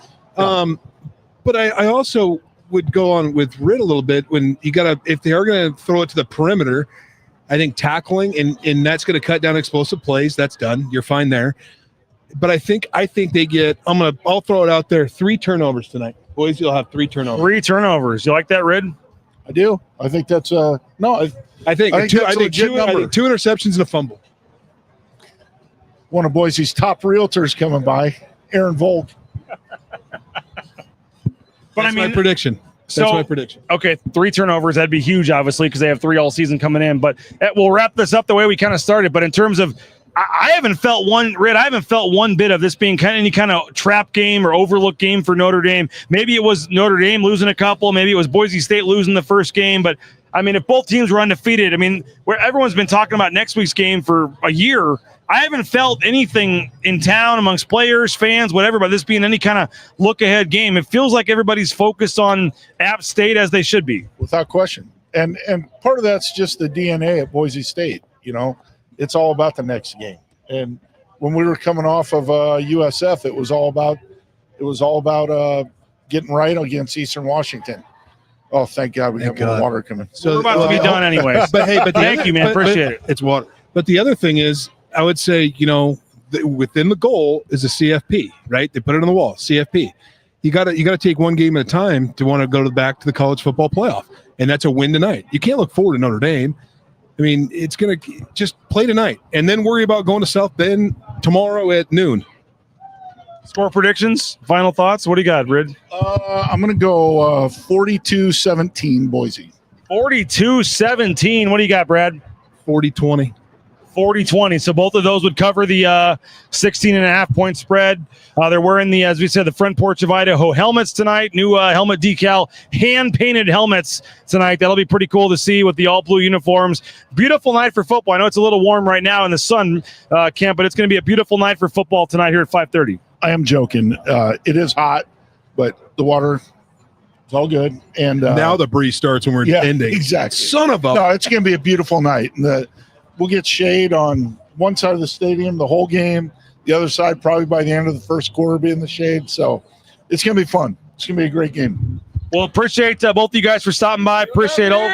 But I also would go on with Riddle a little bit when if they are going to throw it to the perimeter, I think tackling and that's going to cut down explosive plays. That's done. You're fine there. But I think they get, I'll throw it out there, 3 turnovers tonight. Boise will have 3 turnovers. 3 turnovers. You like that, Rid? I do. I think that's I think 2 interceptions and a fumble. One of Boise's top realtors coming by, Aaron Volk. That's my prediction. That's my prediction. Okay, 3 turnovers. That'd be huge, obviously, because they have 3 all season coming in. But we'll wrap this up the way we kind of started. But in terms of, I haven't felt one bit of this being any kind of trap game or overlook game for Notre Dame. Maybe it was Notre Dame losing a couple. Maybe it was Boise State losing the first game. But, I mean, if both teams were undefeated, I mean, where everyone's been talking about next week's game for a year, I haven't felt anything in town amongst players, fans, whatever, about this being any kind of look-ahead game. It feels like everybody's focused on App State as they should be. Without question. And part of that's just the DNA at Boise State. You know, it's all about the next game. And when we were coming off of USF, it was all about getting right against Eastern Washington. Oh, thank God we have more water coming. So we're about to be done anyways. But thank you, man. Appreciate it. It's water. But the other thing is, I would say, within the goal is a CFP, right? They put it on the wall, CFP. You got to take one game at a time to want to go back to the college football playoff, and that's a win tonight. You can't look forward to Notre Dame. I mean, it's going to just play tonight and then worry about going to South Bend tomorrow at noon. Score predictions, final thoughts. What do you got, Rid? I'm going to go 42-17 Boise. 42-17. What do you got, Brad? 40-20. 40-20. So both of those would cover the 16.5-point spread. They're wearing the, as we said, the Front Porch of Idaho helmets tonight. New helmet decal, hand-painted helmets tonight. That'll be pretty cool to see with the all-blue uniforms. Beautiful night for football. I know it's a little warm right now in the sun camp, but it's going to be a beautiful night for football tonight here at 5:30. I am joking. It is hot, but the water is all good. And now the breeze starts when we're ending. Exactly. Son of a... No, it's going to be a beautiful night. And we'll get shade on one side of the stadium the whole game. The other side probably by the end of the first quarter be in the shade. So it's going to be fun. It's going to be a great game. Well, appreciate both of you guys for stopping by. Appreciate all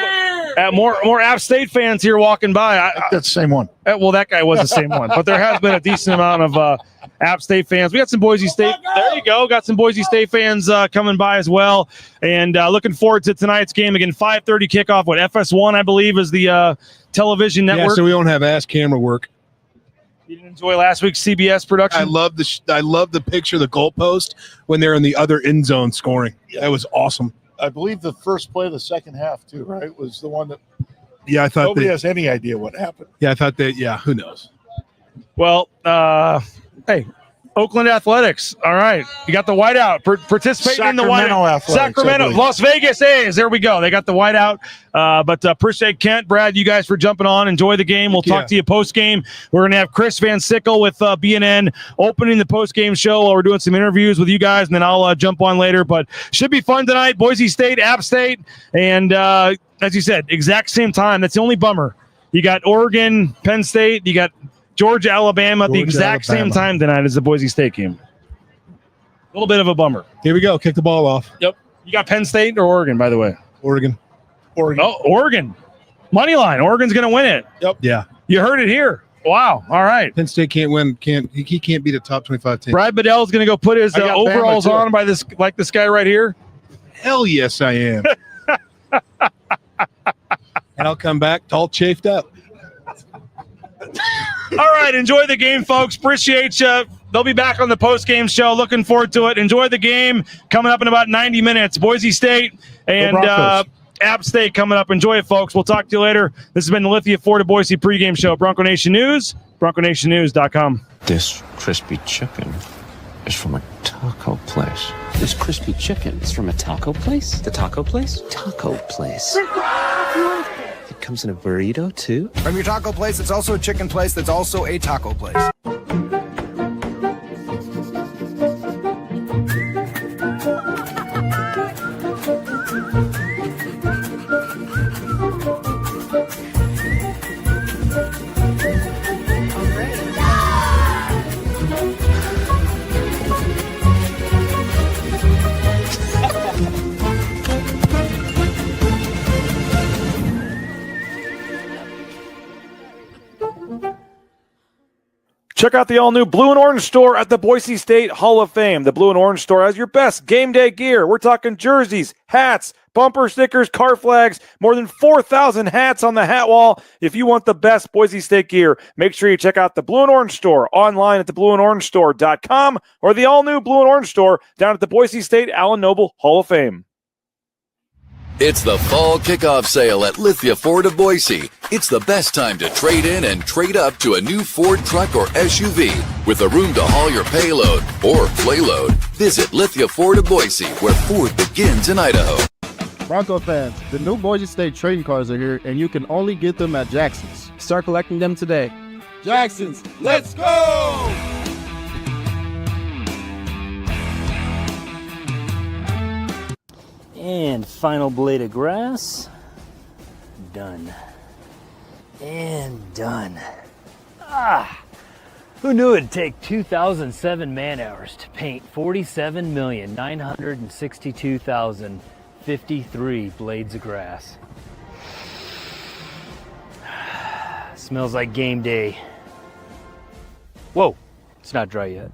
more App State fans here walking by. That's the same one. Well, that guy was the same one. But there has been a decent amount of App State fans. We got some Boise State. There you go. Got some Boise State fans coming by as well. And looking forward to tonight's game. Again, 5:30 kickoff. What, FS1, I believe, is the television network. Yeah, so we don't have ass camera work. You didn't enjoy last week's CBS production? I love the picture, the goalpost, when they're in the other end zone scoring. Yeah. That was awesome. I believe the first play of the second half, too, right? Was the one that I thought nobody has any idea what happened. Yeah, I thought that, who knows? Well, hey, Oakland Athletics. All right. You got the whiteout participating in the whiteout. Athletics, Sacramento, Las Vegas A's. There we go. They got the whiteout. But appreciate Kent, Brad, you guys for jumping on. Enjoy the game. We'll talk to you post game. We're going to have Chris Van Sickle with BNN opening the post game show while we're doing some interviews with you guys, and then I'll jump on later. But should be fun tonight. Boise State, App State, and as you said, exact same time. That's the only bummer. You got Oregon, Penn State. You got Georgia, Alabama at the exact same time tonight as the Boise State game. A little bit of a bummer. Here we go. Kick the ball off. Yep. You got Penn State or Oregon, by the way? Oregon. Oh, Oregon. Money line. Oregon's going to win it. Yep. Yeah. You heard it here. Wow. All right. Penn State can't win. He can't beat a top 25 team. Brad Bedell is going to go put his overalls on by this guy right here. Hell yes, I am. And I'll come back all chafed up. All right, enjoy the game, folks. Appreciate you. They'll be back on the post-game show. Looking forward to it. Enjoy the game. Coming up in about 90 minutes. Boise State and App State coming up. Enjoy it, folks. We'll talk to you later. This has been the Lithia Ford Boise pregame show. Bronco Nation News, BroncoNationNews.com. This crispy chicken is from a taco place. This crispy chicken is from a taco place? The taco place? Taco place. It comes in a burrito, too? From your taco place, it's also a chicken place that's also a taco place. Check out the all-new Blue and Orange store at the Boise State Hall of Fame. The Blue and Orange store has your best game day gear. We're talking jerseys, hats, bumper stickers, car flags, more than 4,000 hats on the hat wall. If you want the best Boise State gear, make sure you check out the Blue and Orange store online at theblueandorangestore.com or the all-new Blue and Orange store down at the Boise State Allen Noble Hall of Fame. It's the fall kickoff sale at Lithia Ford of Boise. It's the best time to trade in and trade up to a new Ford truck or SUV with a room to haul your payload or playload. Visit Lithia Ford of Boise, where Ford begins in Idaho. Bronco fans, the new Boise State trading cards are here, and you can only get them at Jackson's. Start collecting them today. Jackson's, let's go! And final blade of grass. Done. And done. Who knew it'd take 2,007 man-hours to paint 47,962,053 blades of grass? Smells like game day. Whoa, it's not dry yet.